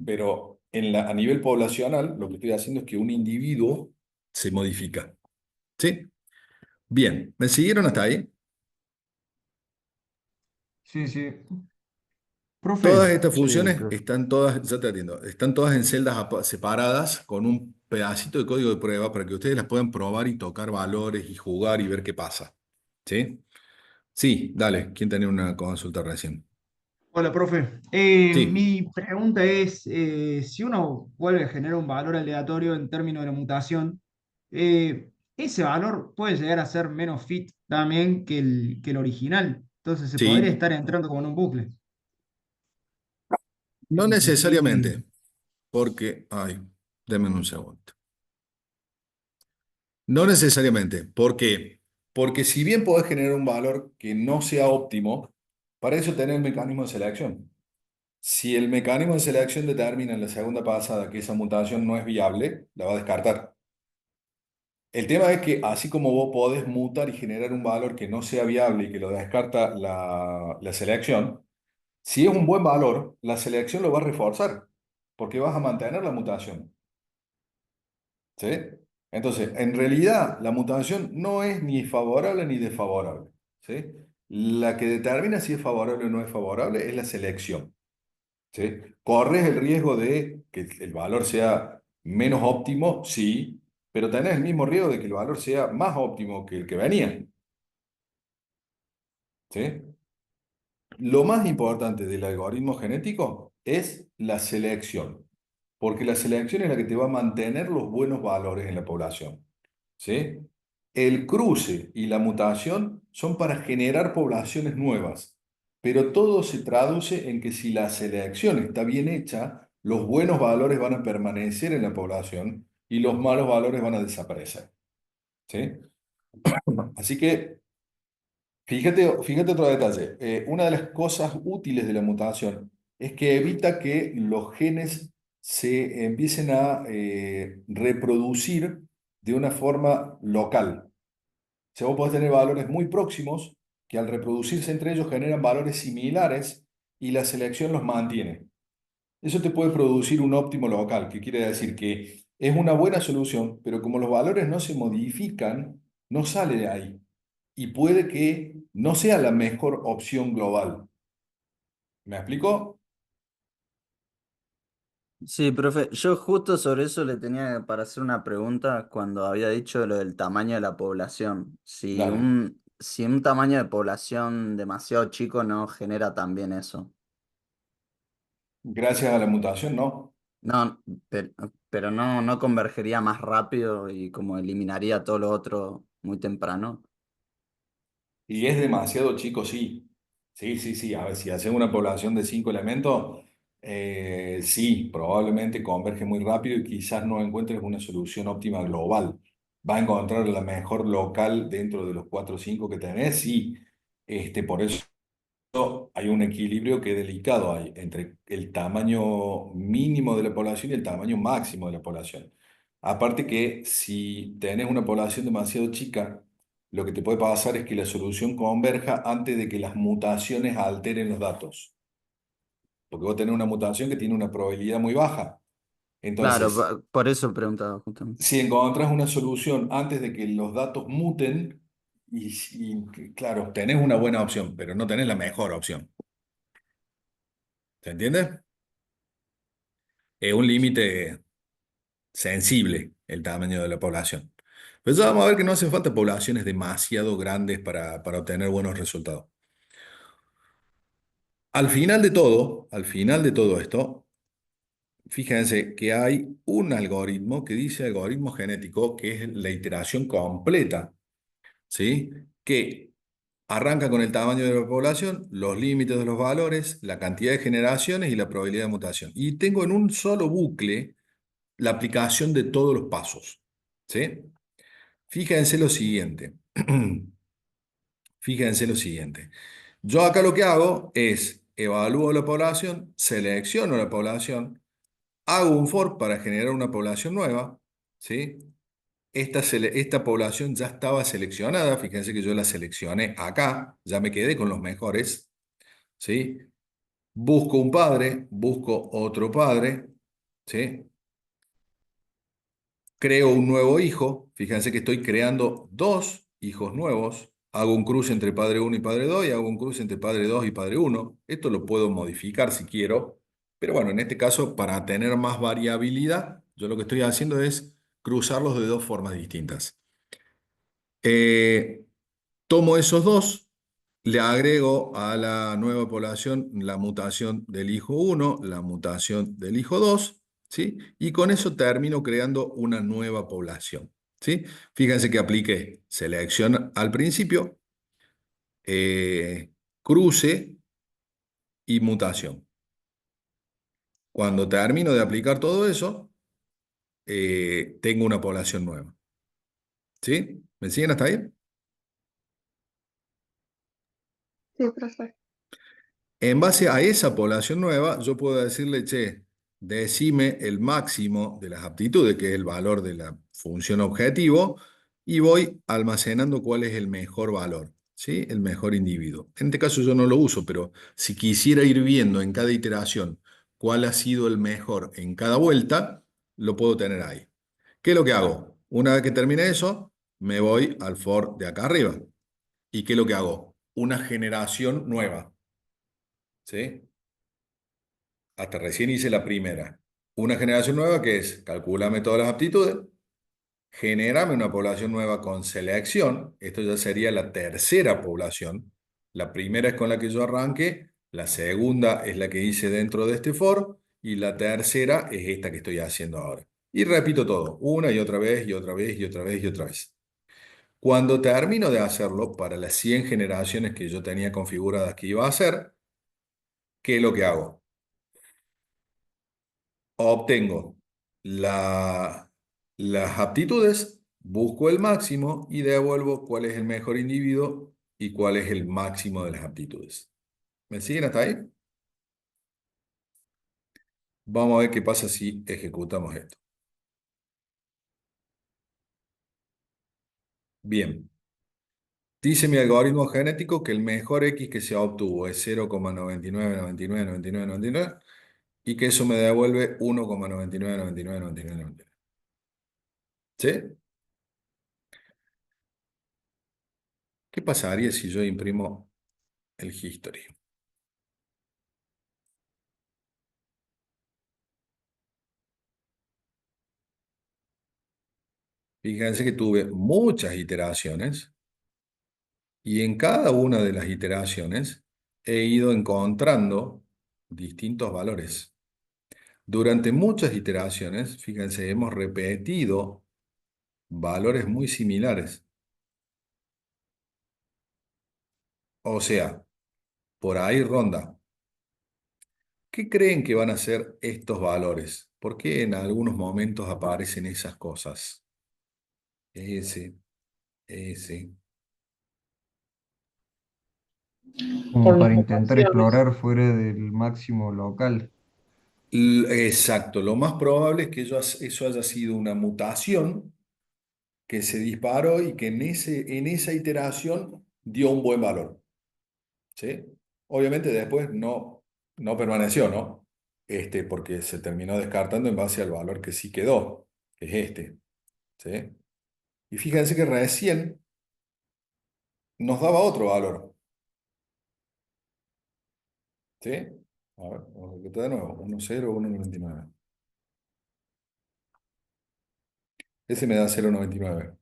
pero a nivel poblacional lo que estoy haciendo es que un individuo se modifica, ¿sí? Bien, ¿me siguieron hasta ahí? Sí, sí. Todas Profe, estas Sí, funciones profe. están todas, ya te atiendo, están todas en celdas separadas con un pedacito de código de prueba para que ustedes las puedan probar y tocar valores y jugar y ver qué pasa. ¿Sí? Sí, dale, ¿quién tenía una consulta recién? Hola, profe. Sí, Mi pregunta es, si uno vuelve a generar un valor aleatorio en términos de la mutación, ese valor puede llegar a ser menos fit también que el original. Entonces se podría sí, estar entrando como en un bucle. no necesariamente, porque, ay, denme un segundo. No necesariamente, ¿por qué? Porque si bien podés generar un valor que no sea óptimo, para eso tenés el mecanismo de selección. Si el mecanismo de selección determina en la segunda pasada que esa mutación no es viable, la va a descartar. El tema es que así como vos podés mutar y generar un valor que no sea viable y que lo descarta la selección, si es un buen valor, la selección lo va a reforzar, porque vas a mantener la mutación. ¿Sí? Entonces, en realidad, la mutación no es ni favorable ni desfavorable, ¿sí? La que determina si es favorable o no es favorable es la selección, ¿sí? Corres el riesgo de que el valor sea menos óptimo, sí, pero tenés el mismo riesgo de que el valor sea más óptimo que el que venía, ¿sí? Lo más importante del algoritmo genético es la selección, porque la selección es la que te va a mantener los buenos valores en la población, ¿sí? El cruce y la mutación son para generar poblaciones nuevas, pero todo se traduce en que si la selección está bien hecha, los buenos valores van a permanecer en la población y los malos valores van a desaparecer, ¿sí? Así que fíjate otro detalle. Una de las cosas útiles de la mutación es que evita que los genes se empiecen a reproducir de una forma local. O sea, vos podés tener valores muy próximos que al reproducirse entre ellos generan valores similares y la selección los mantiene. Eso te puede producir un óptimo local, que quiere decir que es una buena solución, pero como los valores no se modifican, no sale de ahí. Y puede que no sea la mejor opción global. ¿Me explico? Sí, profe, yo justo sobre eso le tenía para hacer una pregunta cuando había dicho lo del tamaño de la población. Dale. Si un tamaño de población demasiado chico no genera también eso. Gracias a la mutación, no. No, pero no convergería más rápido y como eliminaría todo lo otro muy temprano. Y es demasiado chico, sí. Sí, sí, sí. A ver, si hacemos una población de 5 elementos, sí, probablemente converge muy rápido y quizás no encuentres una solución óptima global. Va a encontrar la mejor local dentro de los 4 o 5 que tenés, sí. Por eso hay un equilibrio que es delicado ahí, entre el tamaño mínimo de la población y el tamaño máximo de la población. Aparte que si tenés una población demasiado chica, lo que te puede pasar es que la solución converja antes de que las mutaciones alteren los datos. Porque vos tenés una mutación que tiene una probabilidad muy baja. Claro, Entonces, por eso preguntaba justamente. si encontrás una solución antes de que los datos muten, claro, tenés una buena opción, pero no tenés la mejor opción. ¿Se entiende? Es un límite sensible el tamaño de la población. Pero ya vamos a ver que no hacen falta poblaciones demasiado grandes para obtener buenos resultados. Al final de todo esto, fíjense que hay un algoritmo que dice algoritmo genético, que es la iteración completa, ¿sí? Que arranca con el tamaño de la población, los límites de los valores, la cantidad de generaciones y la probabilidad de mutación. Y tengo en un solo bucle la aplicación de todos los pasos, ¿sí? Fíjense lo siguiente. Fíjense lo siguiente. Yo acá lo que hago es evalúo la población, selecciono la población, hago un for para generar una población nueva, ¿sí? Esta población ya estaba seleccionada, fíjense que yo la seleccioné acá, ya me quedé con los mejores, ¿sí? Busco un padre, busco otro padre, ¿sí? Creo un nuevo hijo, fíjense que estoy creando dos hijos nuevos, hago un cruce entre padre uno y padre 2 y hago un cruce entre padre 2 y padre uno. Esto lo puedo modificar si quiero, pero bueno, en este caso, para tener más variabilidad, yo lo que estoy haciendo es cruzarlos de dos formas distintas. Eh, Tomo esos dos, le agrego a la nueva población la mutación del hijo uno, la mutación del hijo 2, ¿sí? Y con eso termino creando una nueva población, ¿sí? Fíjense que apliqué selección al principio, cruce y mutación. Cuando termino de aplicar todo eso, tengo una población nueva, ¿sí? ¿Me siguen hasta ahí? Sí, profe. En base a esa población nueva, yo puedo decirle, che, decime el máximo de las aptitudes, que es el valor de la función objetivo, y voy almacenando cuál es el mejor valor, ¿sí? El mejor individuo. En este caso yo no lo uso, pero si quisiera ir viendo en cada iteración cuál ha sido el mejor en cada vuelta, lo puedo tener ahí. ¿Qué es lo que hago? Una vez que termine eso, me voy al for de acá arriba. ¿Y qué es lo que hago? Una generación nueva. ¿Sí? Hasta recién hice la primera. Una generación nueva que es, calculame todas las aptitudes, genérame una población nueva con selección. Esto ya sería la tercera población. La primera es con la que yo arranqué, la segunda es la que hice dentro de este for y la tercera es esta que estoy haciendo ahora. Y repito todo, una y otra vez y otra vez y otra vez y otra vez. Cuando termino de hacerlo, para las 100 generaciones que yo tenía configuradas que iba a hacer, ¿qué es lo que hago? Obtengo las aptitudes, busco el máximo y devuelvo cuál es el mejor individuo y cuál es el máximo de las aptitudes. ¿Me siguen hasta ahí? Vamos a ver qué pasa si ejecutamos esto. Bien. Dice mi algoritmo genético que el mejor X que se obtuvo es 0,99999999 y que eso me devuelve 1,999999. ¿Sí? ¿Qué pasaría si yo imprimo el history? Fíjense que tuve muchas iteraciones y en cada una de las iteraciones he ido encontrando distintos valores. Durante muchas iteraciones, fíjense, hemos repetido valores muy similares. O sea, por ahí ronda. ¿Qué creen que van a ser estos valores? ¿Por qué en algunos momentos aparecen esas cosas? Ese, ese. Como Por las para intentar mutaciones. explorar fuera del máximo local. Exacto, lo más probable es que eso haya sido una mutación que se disparó y que en esa iteración dio un buen valor. ¿Sí? Obviamente después no permaneció, ¿no? Porque se terminó descartando en base al valor que sí quedó, que es este. ¿Sí? Y fíjense que recién nos daba otro valor. ¿Sí? A ver, vamos a ejecutar de nuevo. 1,0, 1,99. Ese me da 0,99.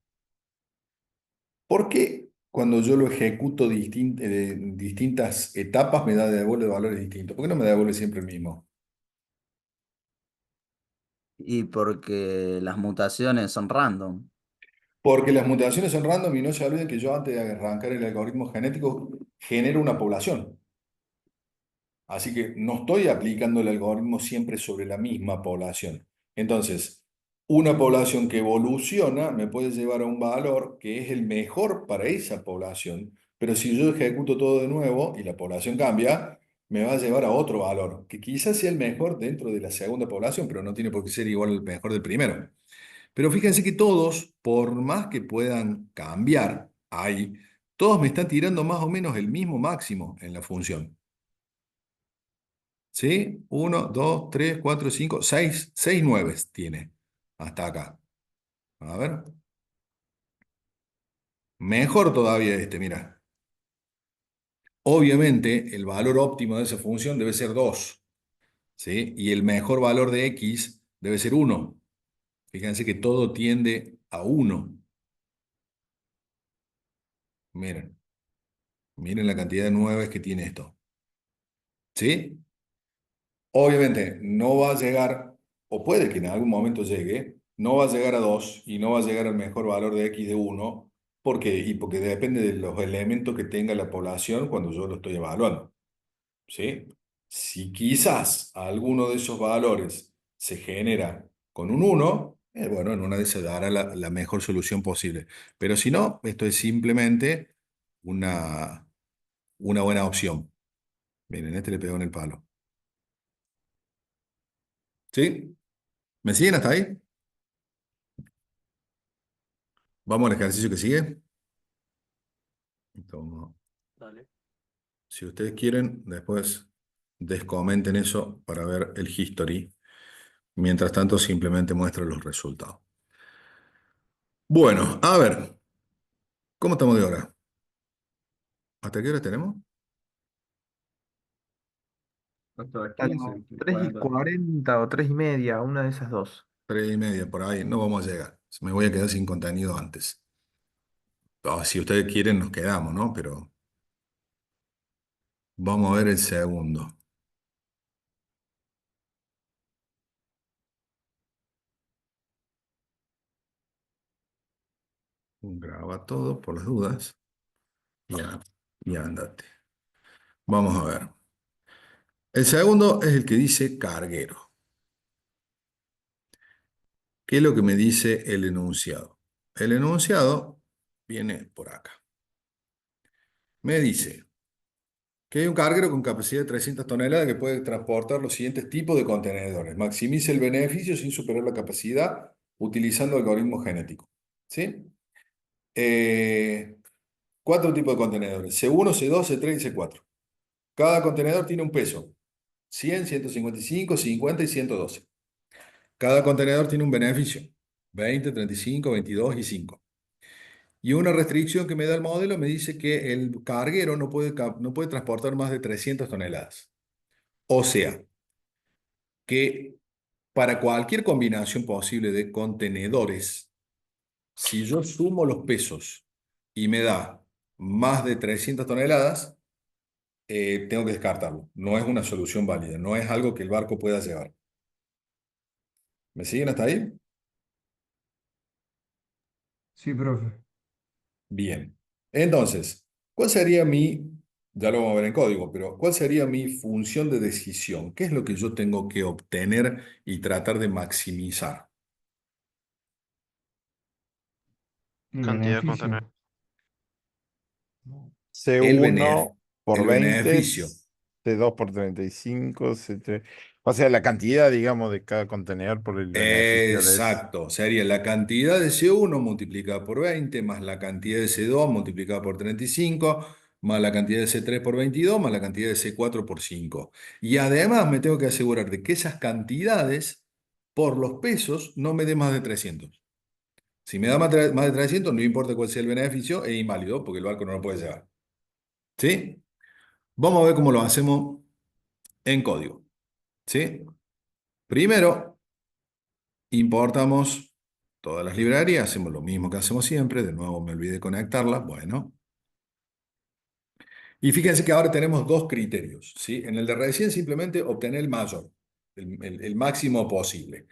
¿Por qué cuando yo lo ejecuto en distintas etapas me devuelve valores distintos? ¿Por qué no me devuelve siempre el mismo? Y porque las mutaciones son random. Porque las mutaciones son random y no se olviden que yo antes de arrancar el algoritmo genético genero una población. Así que no estoy aplicando el algoritmo siempre sobre la misma población. Entonces, una población que evoluciona me puede llevar a un valor que es el mejor para esa población, pero si yo ejecuto todo de nuevo y la población cambia, me va a llevar a otro valor, que quizás sea el mejor dentro de la segunda población, pero no tiene por qué ser igual al mejor del primero. Pero fíjense que todos, por más que puedan cambiar ahí, todos me están tirando más o menos el mismo máximo en la función. ¿Sí? 1, 2, 3, 4, 5, 6, 6 nueves tiene hasta acá. A ver. Mejor todavía mira. Obviamente, el valor óptimo de esa función debe ser 2. ¿Sí? Y el mejor valor de x debe ser 1. Fíjense que todo tiende a 1. Miren. Miren la cantidad de nueves que tiene esto. ¿Sí? Obviamente no va a llegar, o puede que en algún momento llegue, no va a llegar a 2 y no va a llegar al mejor valor de x de 1. ¿Por qué? Y porque depende de los elementos que tenga la población cuando yo lo estoy evaluando. ¿Sí? Si quizás alguno de esos valores se genera con un 1, bueno, en una de esas dará la mejor solución posible. Pero si no, esto es simplemente una buena opción. Miren, le pegó en el palo. ¿Sí? ¿Me siguen hasta ahí? Vamos al ejercicio que sigue. Dale. Si ustedes quieren, después descomenten eso para ver el history. Mientras tanto, simplemente muestro los resultados. Bueno, a ver, ¿cómo estamos de hora? ¿Hasta qué hora tenemos? Hasta las Como 15, 3 y 40. 40 o 3 y media, una de esas dos. 3:30 por ahí, no vamos a llegar. Me voy a quedar sin contenido antes. Si ustedes quieren, nos quedamos, ¿no? Pero vamos a ver el segundo. Graba todo por las dudas. Ya, ya andate. Vamos a ver. El segundo es el que dice carguero. ¿Qué es lo que me dice el enunciado? El enunciado viene por acá. Me dice que hay un carguero con capacidad de 300 toneladas que puede transportar los siguientes tipos de contenedores. Maximice el beneficio sin superar la capacidad utilizando algoritmos genéticos. ¿Sí? Eh, 4 tipos de contenedores: C1, C2, C3 y C4. Cada contenedor tiene un peso: 100, 155, 50 y 112. Cada contenedor tiene un beneficio: 20, 35, 22 y 5. Y una restricción que me da el modelo me dice que el carguero no puede transportar más de 300 toneladas. O sea, que para cualquier combinación posible de contenedores, si yo sumo los pesos y me da más de 300 toneladas, tengo que descartarlo. No es una solución válida, no es algo que el barco pueda llevar. ¿Me siguen hasta ahí? Sí, profe. Bien. Entonces, ¿cuál sería ya lo vamos a ver en código, pero ¿cuál sería mi función de decisión? ¿Qué es lo que yo tengo que obtener y tratar de maximizar? El Cantidad de contenedores. beneficio. El C1 por el 20, beneficio. C2 por 35, C3. O sea, la cantidad, digamos, de cada contenedor por el beneficio de ese. Exacto, sería la cantidad de C1 multiplicada por 20, más la cantidad de C2 multiplicada por 35, más la cantidad de C3 por 22, más la cantidad de C4 por 5. Y además me tengo que asegurar de que esas cantidades, por los pesos, no me dé más de 300. Si me da más de 300, no importa cuál sea el beneficio, es inválido porque el barco no lo puede llevar. ¿Sí? Vamos a ver cómo lo hacemos en código. ¿Sí? Primero, importamos todas las librerías, hacemos lo mismo que hacemos siempre. De nuevo me olvidé de conectarlas. Bueno. Y fíjense que ahora tenemos dos criterios. ¿Sí? En el de recién simplemente obtener el mayor, el máximo posible.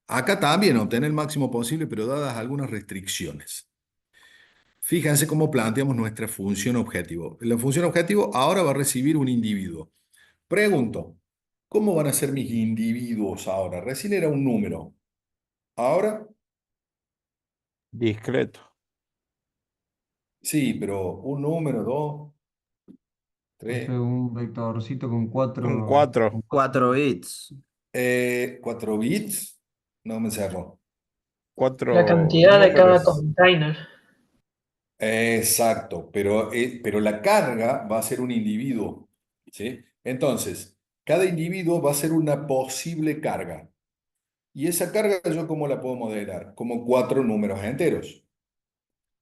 Acá también obtener el máximo posible, pero dadas algunas restricciones. Fíjense cómo planteamos nuestra función objetivo. La función objetivo ahora va a recibir un individuo. Pregunto, ¿cómo van a ser mis individuos ahora? Recién era un número. Ahora, Discreto. sí, pero un número, dos, O sea, tres, un vectorcito con Un cuatro, 4. con 4 cuatro. bits. 4 bits. No me cerró. La 4 cantidad de cada números. container. Exacto, pero la carga va a ser un individuo. ¿Sí? Entonces, cada individuo va a ser una posible carga. Y esa carga yo cómo la puedo modelar? Como 4 números enteros.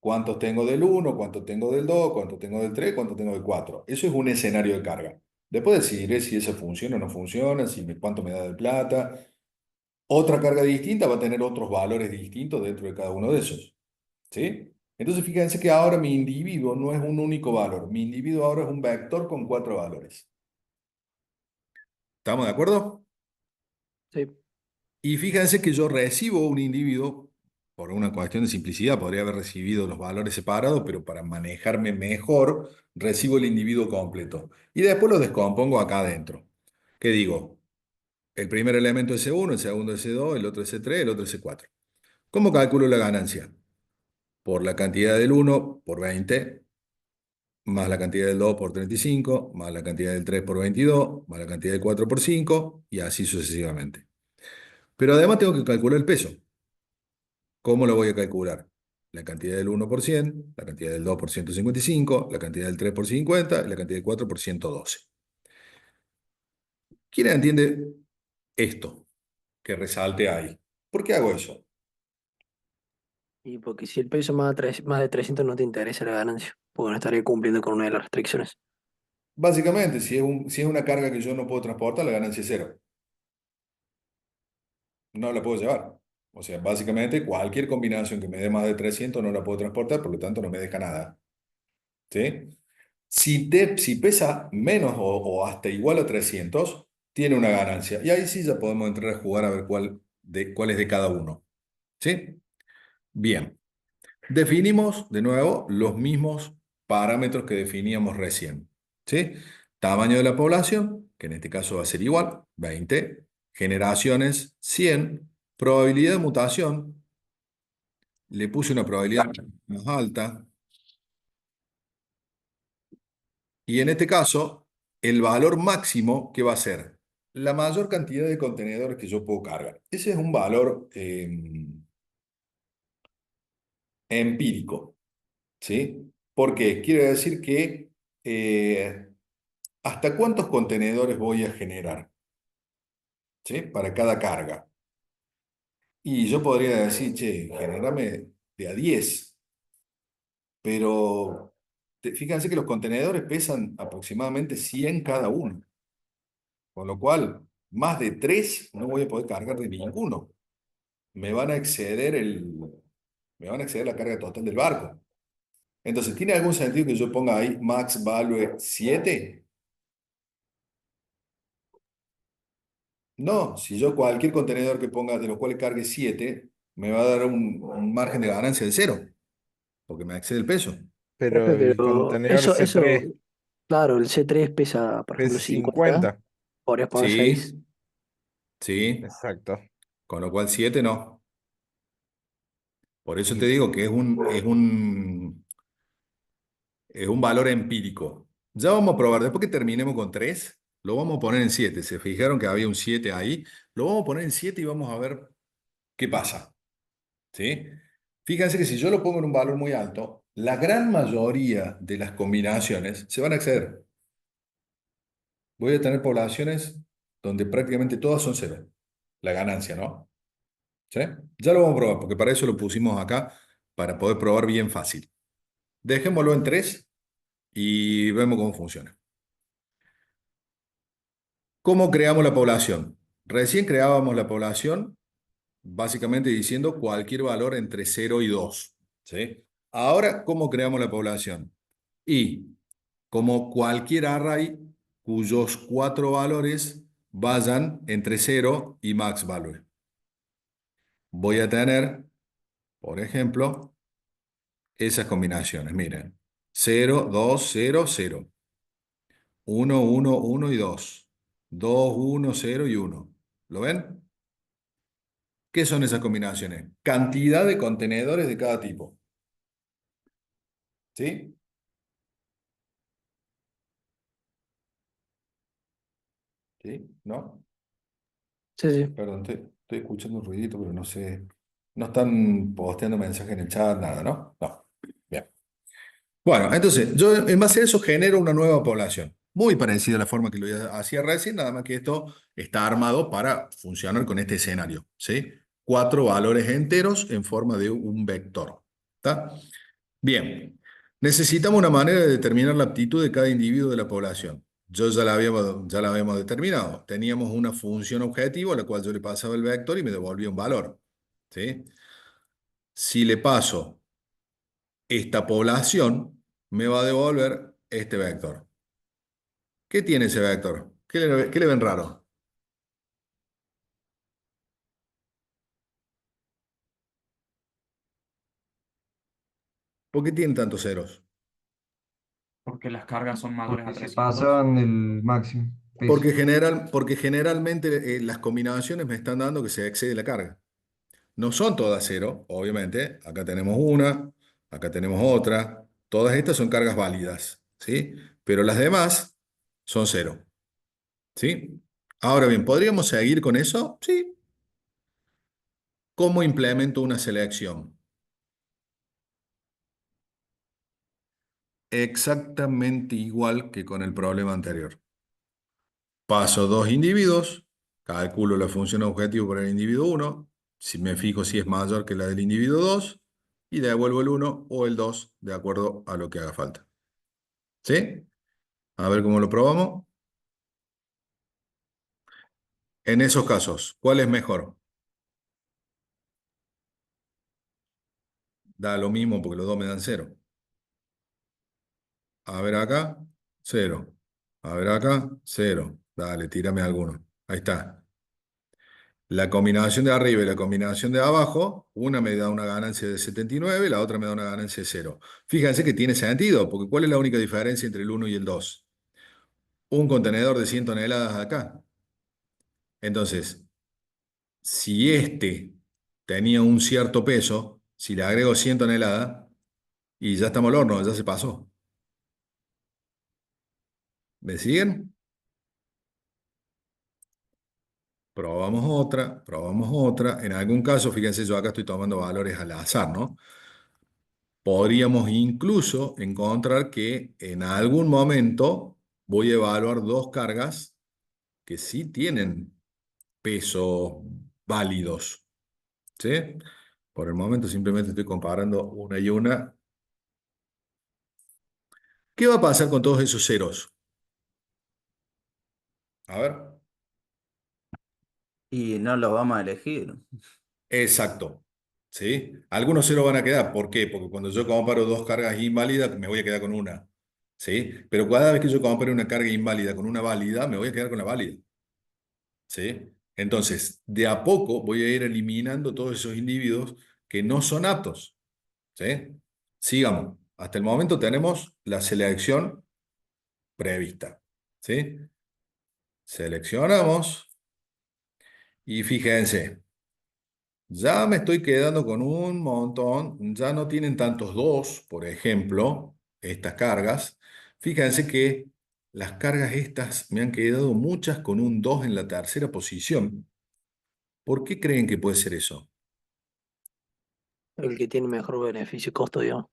¿Cuántos tengo del uno? ¿Cuántos tengo del 2? ¿Cuántos tengo del 3? ¿Cuántos tengo del 4? Eso es un escenario de carga. Después decidiré si eso funciona o no funciona, cuánto me da de plata. Otra carga distinta va a tener otros valores distintos dentro de cada uno de esos. ¿Sí? Entonces fíjense que ahora mi individuo no es un único valor. Mi individuo ahora es un vector con 4 valores. ¿Estamos de acuerdo? Sí. Y fíjense que yo recibo un individuo, por una cuestión de simplicidad, podría haber recibido los valores separados, pero para manejarme mejor, recibo el individuo completo. Y después lo descompongo acá adentro. ¿Qué digo? El primer elemento es C1, el segundo es C2, el otro es C3, el otro es C4. ¿Cómo calculo la ganancia? Por la cantidad del 1 por 20, más la cantidad del 2 por 35, más la cantidad del 3 por 22, más la cantidad del 4 por 5, y así sucesivamente. Pero además tengo que calcular el peso. ¿Cómo lo voy a calcular? La cantidad del 1 por 100, la cantidad del 2 por 155, la cantidad del 3 por 50 y la cantidad del 4 por 112. ¿Quién entiende esto que resalte ahí? ¿Por qué hago eso? Y porque si el peso más de 300 no te interesa la ganancia, porque no estaría cumpliendo con una de las restricciones. Básicamente, si es una carga que yo no puedo transportar, la ganancia es cero. No la puedo llevar. O sea, básicamente cualquier combinación que me dé más de 300 no la puedo transportar, por lo tanto no me deja nada. ¿Sí? Si pesa menos o hasta igual a 300, tiene una ganancia. Y ahí sí ya podemos entrar a jugar a ver cuál es de cada uno. ¿Sí? Bien. Definimos de nuevo los mismos parámetros que definíamos recién. ¿Sí? Tamaño de la población, que en este caso va a ser igual, 20. Generaciones, 100. Probabilidad de mutación, le puse una probabilidad más alta. Y en este caso, el valor máximo, ¿qué va a ser? La mayor cantidad de contenedores que yo puedo cargar. Ese es un valor empírico, ¿sí? Porque quiere decir que ¿hasta cuántos contenedores voy a generar? ¿Sí? Para cada carga. Y yo podría decir, che, generame de a 10, pero fíjense que los contenedores pesan aproximadamente 100 cada uno. Con lo cual, más de 3 no voy a poder cargar de ninguno. Me van a exceder me van a exceder la carga total del barco. Entonces, ¿tiene algún sentido que yo ponga ahí max value 7? No, si yo cualquier contenedor que ponga de los cuales cargue 7, me va a dar un margen de ganancia de 0, porque me excede el peso. Pero Profe, el pero contenedor C3 claro, el C3 pesa, por ejemplo, pesa 50, 50. podrías poner 6. Sí, sí, Exacto. con lo cual 7 no. Por eso te Y, digo que es un valor empírico. Ya vamos a probar, después que terminemos con 3, lo vamos a poner en 7. Se fijaron que había un 7 ahí. Lo vamos a poner en 7 y vamos a ver qué pasa. ¿Sí? Fíjense que si yo lo pongo en un valor muy alto, la gran mayoría de las combinaciones se van a exceder. Voy a tener poblaciones donde prácticamente todas son cero. La ganancia, ¿no? ¿Sí? Ya lo vamos a probar, porque para eso lo pusimos acá, para poder probar bien fácil. Dejémoslo en 3 y vemos cómo funciona. ¿Cómo creamos la población? Recién creábamos la población básicamente diciendo cualquier valor entre 0 y 2. ¿Sí? Ahora, ¿cómo creamos la población? Y como cualquier array cuyos 4 valores vayan entre 0 y max value. Voy a tener, por ejemplo, esas combinaciones. Miren, 0, 2, 0, 0. 1, 1, 1 y 2. 2, 1, 0 y 1. ¿Lo ven? ¿Qué son esas combinaciones? Cantidad de contenedores de cada tipo. ¿Sí? ¿Sí? ¿No? Sí, sí. Perdón, estoy escuchando un ruidito, pero no sé. No están posteando mensajes en el chat, nada, ¿no? No. Bien. Bueno, entonces, yo en base a eso genero una nueva población. Muy parecida a la forma que lo hacía recién, nada más que esto está armado para funcionar con este escenario, ¿sí? 4 valores enteros en forma de un vector. ¿Está? Bien. Necesitamos una manera de determinar la aptitud de cada individuo de la población. Ya la habíamos determinado. Teníamos una función objetivo a la cual yo le pasaba el vector y me devolvía un valor. ¿Sí? Si le paso esta población, me va a devolver este vector. ¿Qué tiene ese vector? ¿Qué le ven raro? ¿Por qué tiene tantos ceros? porque las cargas son mayores a porque se 300. pasaban del máximo peso. Porque generalmente las combinaciones me están dando que se excede la carga. No son todas cero, obviamente. Acá tenemos una, acá tenemos otra. Todas estas son cargas válidas, ¿sí? Pero las demás son cero, ¿sí? Ahora bien, ¿podríamos seguir con eso? Sí. ¿Cómo implemento una selección? Exactamente igual que con el problema anterior. Paso 2 individuos, calculo la función objetivo para el individuo 1. Si me fijo si es mayor que la del individuo 2, y devuelvo el 1 o el 2 de acuerdo a lo que haga falta. ¿Sí? A ver cómo lo probamos. En esos casos, ¿cuál es mejor? Da lo mismo porque los dos me dan 0. A ver acá, 0. A ver acá, 0. Dale, tírame alguno. Ahí está. La combinación de arriba y la combinación de abajo, una me da una ganancia de 79 y la otra me da una ganancia de 0. Fíjense que tiene sentido, porque ¿cuál es la única diferencia entre el 1 y el 2? Un contenedor de 100 toneladas acá. Entonces, si este tenía un cierto peso, si le agrego 100 toneladas, y ya estamos al horno, ya se pasó. ¿Me siguen? Probamos otra, probamos otra. En algún caso, fíjense, yo acá estoy tomando valores al azar, ¿no? Podríamos incluso encontrar que en algún momento voy a evaluar dos cargas que sí tienen pesos válidos, ¿sí? Por el momento simplemente estoy comparando una y una. ¿Qué va a pasar con todos esos ceros? A ver. Y no lo vamos a elegir. Exacto. ¿Sí? Algunos ceros van a quedar. ¿Por qué? Porque cuando yo comparo dos cargas inválidas, me voy a quedar con una. ¿Sí? Pero cada vez que yo compare una carga inválida con una válida, me voy a quedar con la válida. ¿Sí? Entonces, de a poco voy a ir eliminando todos esos individuos que no son aptos. ¿Sí? Sigamos. Hasta el momento tenemos la selección prevista. ¿Sí? Seleccionamos y fíjense. Ya me estoy quedando con un montón, ya no tienen tantos dos, por ejemplo, estas cargas. Fíjense que las cargas estas me han quedado muchas con un 2 en la tercera posición. ¿Por qué creen que puede ser eso? El que tiene mejor beneficio y costo, digamos.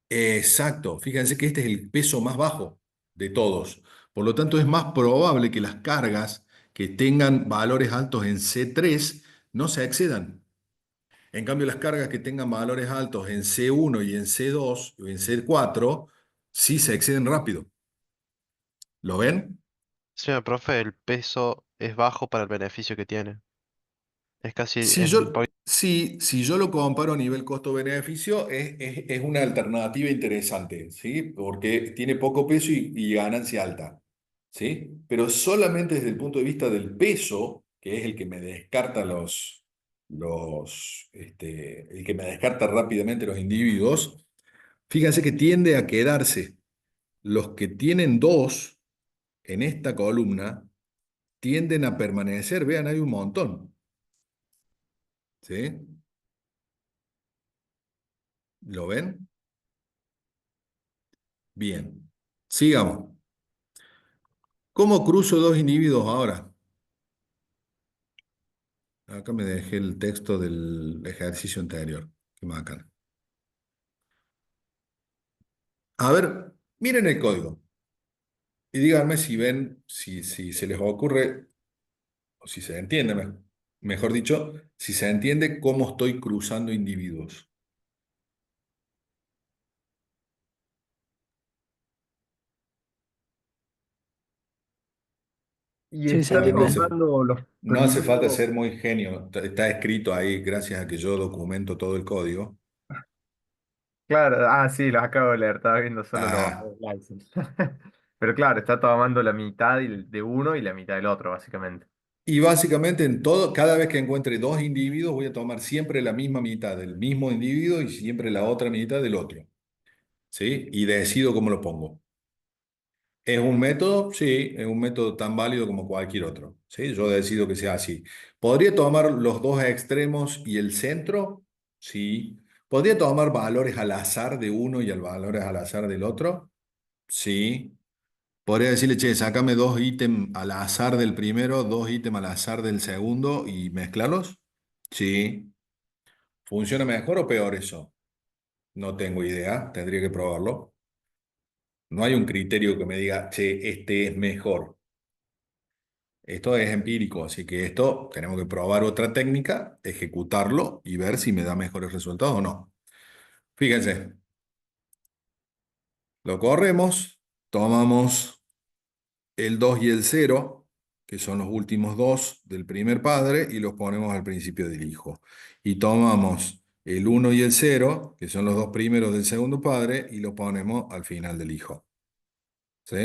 Exacto, fíjense que este es el peso más bajo de todos. Por lo tanto, es más probable que las cargas que tengan valores altos en C3 no se excedan. En cambio, las cargas que tengan valores altos en C1 y en C2 o en C4 sí se exceden rápido. ¿Lo ven? Señor profe, el peso es bajo para el beneficio que tiene. Es casi, Si es un yo, poquito. si yo lo comparo a nivel costo-beneficio, es una alternativa interesante, ¿sí? Porque tiene poco peso y ganancia alta, ¿sí? Pero solamente desde el punto de vista del peso, que es el que me descarta el que me descarta rápidamente los individuos. Fíjense que tiende a quedarse. Los que tienen dos en esta columna tienden a permanecer. Vean, hay un montón. ¿Sí? ¿Lo ven? Bien. Sigamos. ¿Cómo cruzo dos individuos ahora? Acá me dejé el texto del ejercicio anterior. Qué bacán. A ver, miren el código. Y díganme si ven, si se les ocurre, o si se entiende, mejor dicho, si se entiende cómo estoy cruzando individuos. Y Sí, se está No entiende. hace, tomando los no hace falta primeros. ser muy genio. Está escrito ahí gracias a que yo documento todo el código. Claro, sí, los acabo de leer, estaba viendo solo los Ah, slices. Pero claro, está tomando la mitad de uno y la mitad del otro, básicamente. y básicamente en todo, cada vez que encuentre dos individuos, voy a tomar siempre la misma mitad del mismo individuo y siempre la otra mitad del otro. ¿Sí? Y decido cómo lo pongo. ¿Es un método? Sí, es un método tan válido como cualquier otro. ¿Sí? Yo decido que sea así. ¿Podría tomar los dos extremos y el centro? Sí. ¿Podría tomar valores al azar de uno y valores al azar del otro? Sí. ¿Podría decirle, che, sácame dos ítems al azar del primero, dos ítems al azar del segundo y mezclarlos? Sí. ¿Funciona mejor o peor eso? No tengo idea, tendría que probarlo. No hay un criterio que me diga, che, este es mejor. Esto es empírico, así que esto tenemos que probar otra técnica, ejecutarlo y ver si me da mejores resultados o no. Fíjense, lo corremos, tomamos el 2 y el 0, que son los últimos dos del primer padre, y los ponemos al principio del hijo. Y tomamos el 1 y el 0, que son los dos primeros del segundo padre, y los ponemos al final del hijo. ¿Sí?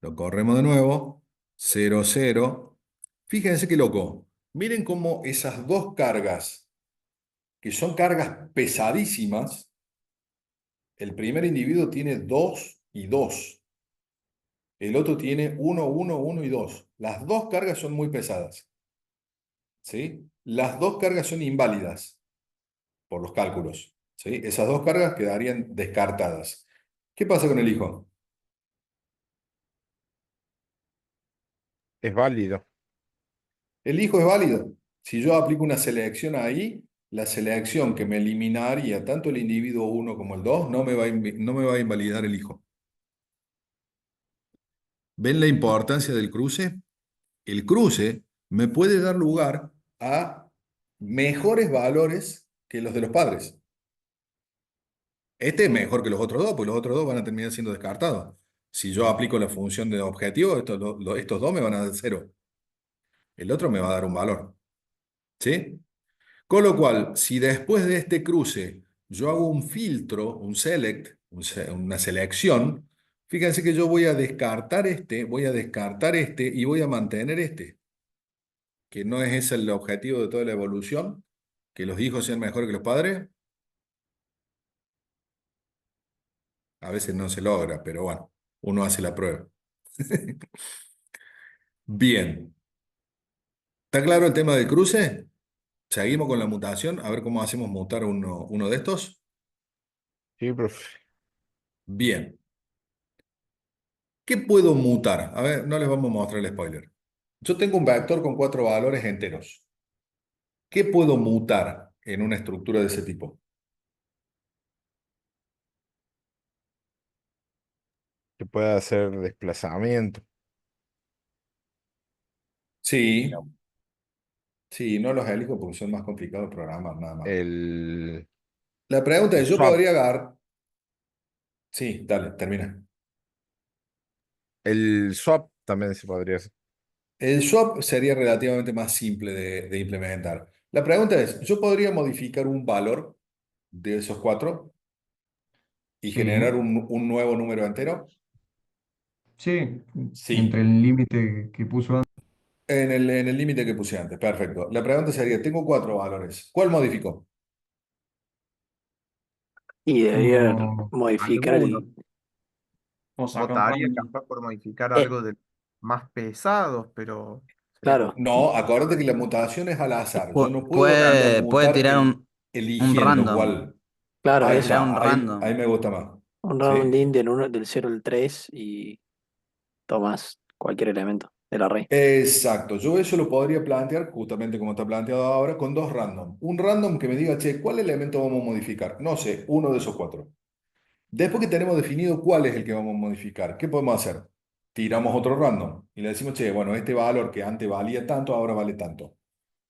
Lo corremos de nuevo, 0, 0. Fíjense qué loco. Miren cómo esas dos cargas, que son cargas pesadísimas, el primer individuo tiene 2 y 2. El otro tiene 1, 1, 1 y 2. Las dos cargas son muy pesadas. ¿Sí? Las dos cargas son inválidas por los cálculos. ¿Sí? Esas dos cargas quedarían descartadas. ¿Qué pasa con el hijo? Es válido. El hijo es válido. Si yo aplico una selección ahí, la selección que me eliminaría tanto el individuo 1 como el 2 no me va a invalidar el hijo. ¿Ven la importancia del cruce? El cruce me puede dar lugar a mejores valores que los de los padres. Este es mejor que los otros dos, porque los otros dos van a terminar siendo descartados. Si yo aplico la función de objetivo, estos dos me van a dar 0. El otro me va a dar un valor. ¿Sí? Con lo cual, si después de este cruce yo hago un filtro, un select, una selección, fíjense que yo voy a descartar este y voy a mantener este, que no es ese el objetivo de toda la evolución, que los hijos sean mejores que los padres. A veces no se logra, pero bueno, uno hace la prueba. Bien. ¿Está claro el tema del cruce? Seguimos con la mutación, a ver cómo hacemos mutar uno de estos. Sí, profe. Bien. ¿Qué puedo mutar? A ver, no les vamos a mostrar el spoiler. Yo tengo un vector con 4 valores enteros. ¿Qué puedo mutar en una estructura de ese tipo? Que pueda hacer desplazamiento. Sí, sí, no los elijo porque son más complicados de programar, nada más. El, La pregunta el es, yo swap. podría agarrar... Sí, dale, termina. El swap también se podría hacer. El swap sería relativamente más simple de implementar. La pregunta es, ¿yo podría modificar un valor de esos 4 y generar Sí, un nuevo número entero? sí, entre Sí, el límite que puso antes. en el límite que puse antes. Perfecto. La pregunta sería, tengo 4 valores. ¿Cuál modifico? Y debería No, modificar Algunos. el... O saca un Votaría random. capaz por modificar eh, algo de más pesados, pero sería claro, como... No, acuérdate que la mutación es al azar. Yo no puedo Puede mutar tirar un eligiendo random. cuál. claro, Puede Ahí tirar eso. un está, ahí random. me gusta más. Un ¿Sí? rounding del 0 al 3 y tomas cualquier elemento del array. Exacto. Yo eso lo podría plantear justamente como está planteado ahora con 2 random. Un random que me diga, che, ¿cuál elemento vamos a modificar? No sé, uno de esos 4. Después que tenemos definido cuál es el que vamos a modificar, ¿qué podemos hacer? Tiramos otro random y le decimos, che, bueno, este valor que antes valía tanto, ahora vale tanto.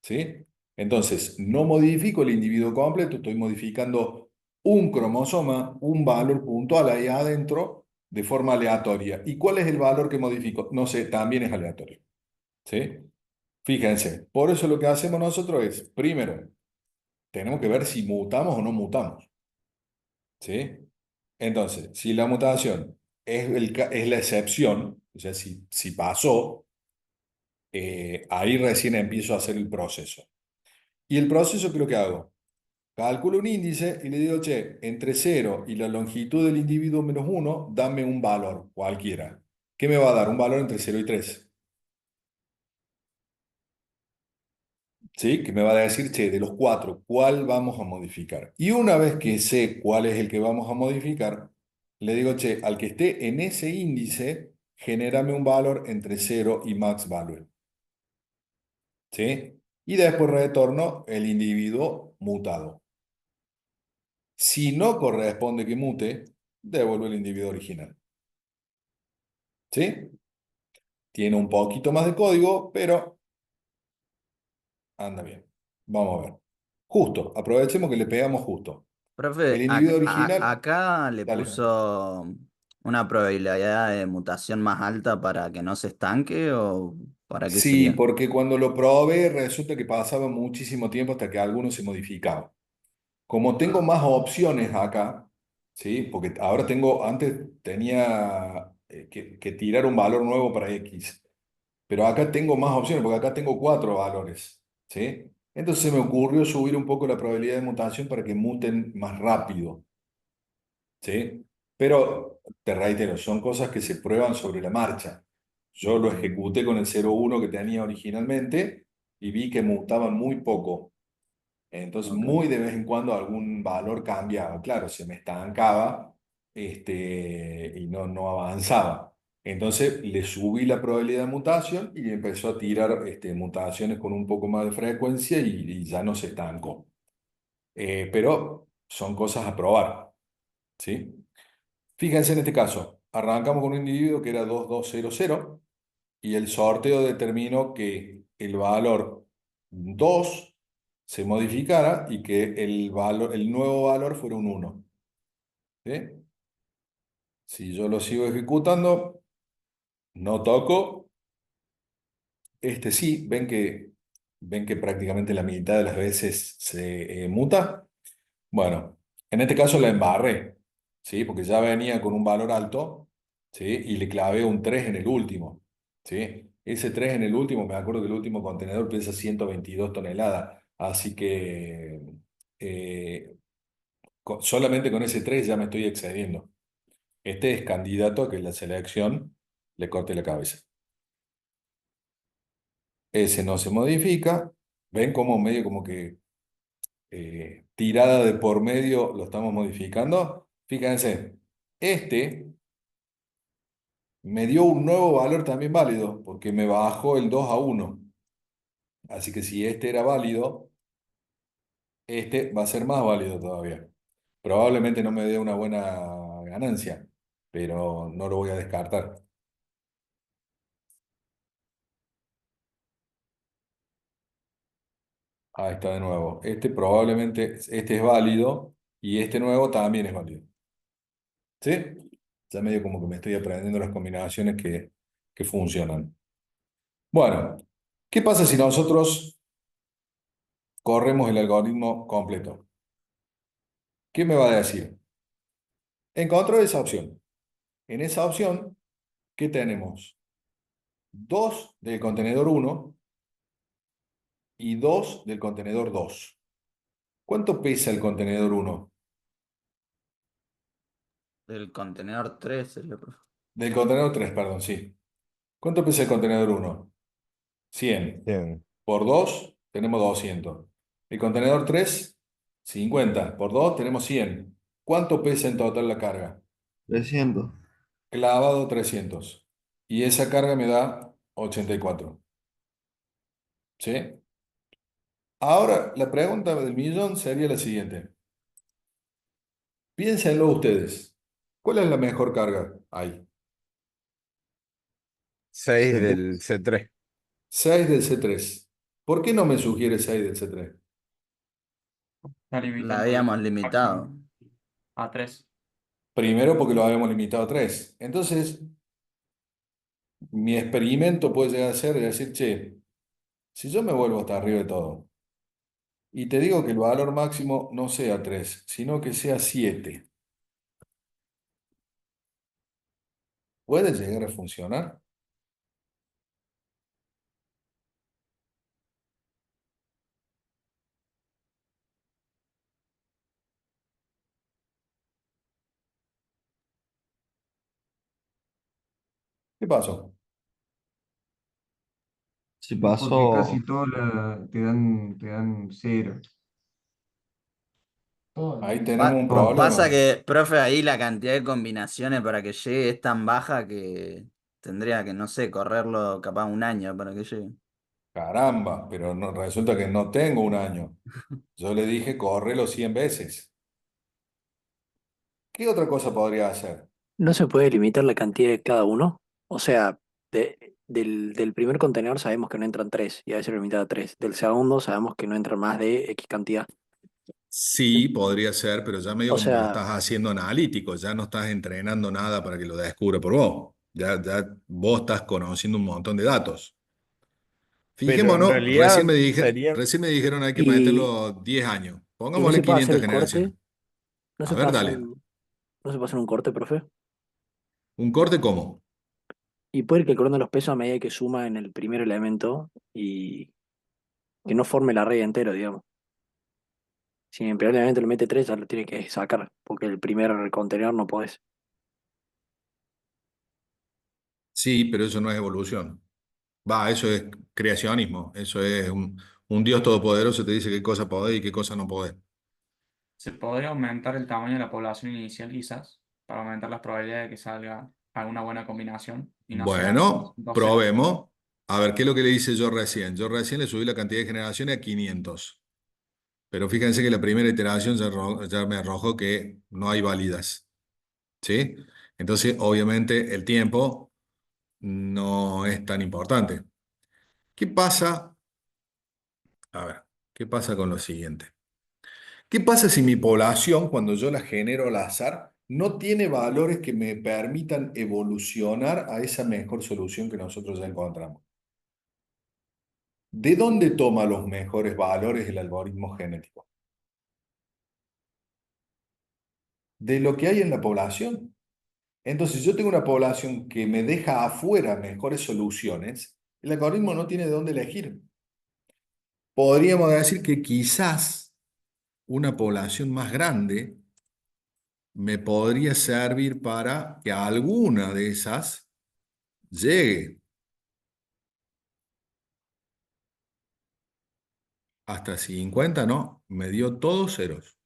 ¿Sí? Entonces, no modifico el individuo completo, estoy modificando un cromosoma, un valor puntual ahí adentro de forma aleatoria. ¿Y cuál es el valor que modifico? No sé, también es aleatorio. ¿Sí? Fíjense, por eso lo que hacemos nosotros es, primero, tenemos que ver si mutamos o no mutamos. ¿Sí? Entonces, si la mutación es la excepción, o sea, si pasó, ahí recién empiezo a hacer el proceso. ¿Y el proceso qué es lo que hago? Calculo un índice y le digo, che, entre 0 y la longitud del individuo -1, dame un valor, cualquiera. ¿Qué me va a dar? Un valor entre 0 y 3. ¿Sí? Que me va a decir, che, de los 4, ¿cuál vamos a modificar? Y una vez que sé cuál es el que vamos a modificar, le digo, che, al que esté en ese índice, genérame un valor entre 0 y max value. ¿Sí? Y después retorno el individuo mutado. Si no corresponde que mute, devuelvo el individuo original. ¿Sí? Tiene un poquito más de código, pero anda bien. Vamos a ver. Justo, aprovechemos que le pegamos justo. Profe, El individuo original, acá le dale. puso una probabilidad de mutación más alta para que no se estanque o para qué Sí, sería. porque cuando lo probé resulta que pasaba muchísimo tiempo hasta que alguno se modificaba. Como tengo más opciones acá, ¿sí? Porque ahora tengo, antes tenía que tirar un valor nuevo para X, pero acá tengo más opciones, porque acá tengo 4 valores, ¿sí? Entonces se me ocurrió subir un poco la probabilidad de mutación para que muten más rápido, ¿sí? Pero, te reitero, son cosas que se prueban sobre la marcha. Yo lo ejecuté con el 0,1 que tenía originalmente y vi que mutaban muy poco. Entonces, Ok. muy de vez en cuando algún valor cambiaba. Claro, se me estancaba y no avanzaba. Entonces, le subí la probabilidad de mutación y empezó a tirar mutaciones con un poco más de frecuencia y ya no se estancó. Pero son cosas a probar, ¿sí? Fíjense en este caso, arrancamos con un individuo que era 2200 y el sorteo determinó que el valor 2 se modificara y que el nuevo valor fuera un 1. ¿Sí? Si yo lo sigo ejecutando, no toco, sí, ven que prácticamente la mitad de las veces se muta. Bueno, en este caso la embarré, ¿sí? Porque ya venía con un valor alto, ¿sí? Y le clavé un 3 en el último, ¿sí? Ese 3 en el último, me acuerdo que el último contenedor pesa 122 toneladas, así que eh, solamente con ese 3 ya me estoy excediendo. Este es candidato a que la selección le corte la cabeza. Ese no se modifica. ¿Ven cómo medio como que tirada de por medio lo estamos modificando? Fíjense, este me dio un nuevo valor también válido, porque me bajó el 2-1. Así que si este era válido, este va a ser más válido todavía. Probablemente no me dé una buena ganancia, pero no lo voy a descartar. Ahí está de nuevo. Este probablemente, este es válido y este nuevo también es válido. ¿Sí? Ya medio como que me estoy aprendiendo las combinaciones que funcionan. Bueno, ¿qué pasa si nosotros corremos el algoritmo completo? ¿Qué me va a decir? Encontró esa opción. En esa opción, ¿qué tenemos? 2 del contenedor 1 y 2 del contenedor 2. ¿Cuánto pesa el contenedor 1? El contenedor 3 sería, profe. Del contenedor 3, perdón, sí. ¿Cuánto pesa el contenedor 1? 100. Bien. Por 2 tenemos 200. El contenedor 3, 50. Por 2 tenemos 100. ¿Cuánto pesa en total la carga? 300. Clavado 300. Y esa carga me da 84. ¿Sí? Ahora, la pregunta del millón sería la siguiente. Piénsenlo ustedes. ¿Cuál es la mejor carga ahí? 6 del C3. 6 del C3. ¿Por qué no me sugiere 6 del C3? Está La limitando habíamos el limitado. máximo a 3. Primero porque lo habíamos limitado a 3. Entonces, mi experimento puede llegar a ser de decir, che, si yo me vuelvo hasta arriba de todo y te digo que el valor máximo no sea 3, sino que sea 7, ¿puede llegar a funcionar? ¿Qué pasó? Si Porque pasó, casi todos te dan cero. Ahí tenemos un Pasa problema. que, profe, ahí la cantidad de combinaciones para que llegue es tan baja que tendría que, no sé, correrlo capaz un año para que llegue. Caramba, pero no, resulta que no tengo un año. Yo le dije, córrelo 100 veces. ¿Qué otra cosa podría hacer? ¿No se puede limitar la cantidad de cada uno? O sea, del primer contenedor sabemos que no entran tres y a veces limitado a tres. Del segundo sabemos que no entran más de X cantidad. Sí, podría ser, pero ya medio O como que lo sea, estás haciendo analítico, ya no estás entrenando nada para que lo descubra por vos. Ya vos estás conociendo un montón de datos. Pero en Fijémonos, realidad sería, recién me dijeron hay que y, meterlo 10 años. y no Pongámosle se puede hacer 500 el generaciones. corte, no A se puede ver, hacer dale. no se puede hacer un corte, profe. ¿Un corte cómo? Y puede ir calculando los pesos a medida que suma en el primer elemento y que no forme la array entero, digamos. Si en el primer elemento le mete 3 ya lo tiene que sacar, porque el primer contenedor no podés. Sí, pero eso no es evolución. Va, eso es creacionismo. Eso es un Dios todopoderoso te dice qué cosa podés y qué cosa no podés. Se podría aumentar el tamaño de la población inicial quizás, para aumentar las probabilidades de que salga alguna buena combinación y no sean Bueno, dos ceros. probemos. A ver, ¿qué es lo que le hice yo recién? Yo recién le subí la cantidad de generaciones a 500. Pero fíjense que la primera iteración ya me arrojó que no hay válidas. ¿Sí? Entonces, obviamente, el tiempo no es tan importante. ¿Qué pasa? A ver, ¿qué pasa con lo siguiente? ¿Qué pasa si mi población, cuando yo la genero al azar, no tiene valores que me permitan evolucionar a esa mejor solución que nosotros ya encontramos? ¿De dónde toma los mejores valores el algoritmo genético? De lo que hay en la población. Entonces, si yo tengo una población que me deja afuera mejores soluciones, el algoritmo no tiene de dónde elegir. Podríamos decir que quizás una población más grande me podría servir para que alguna de esas llegue hasta 50, ¿no? Me dio todos ceros.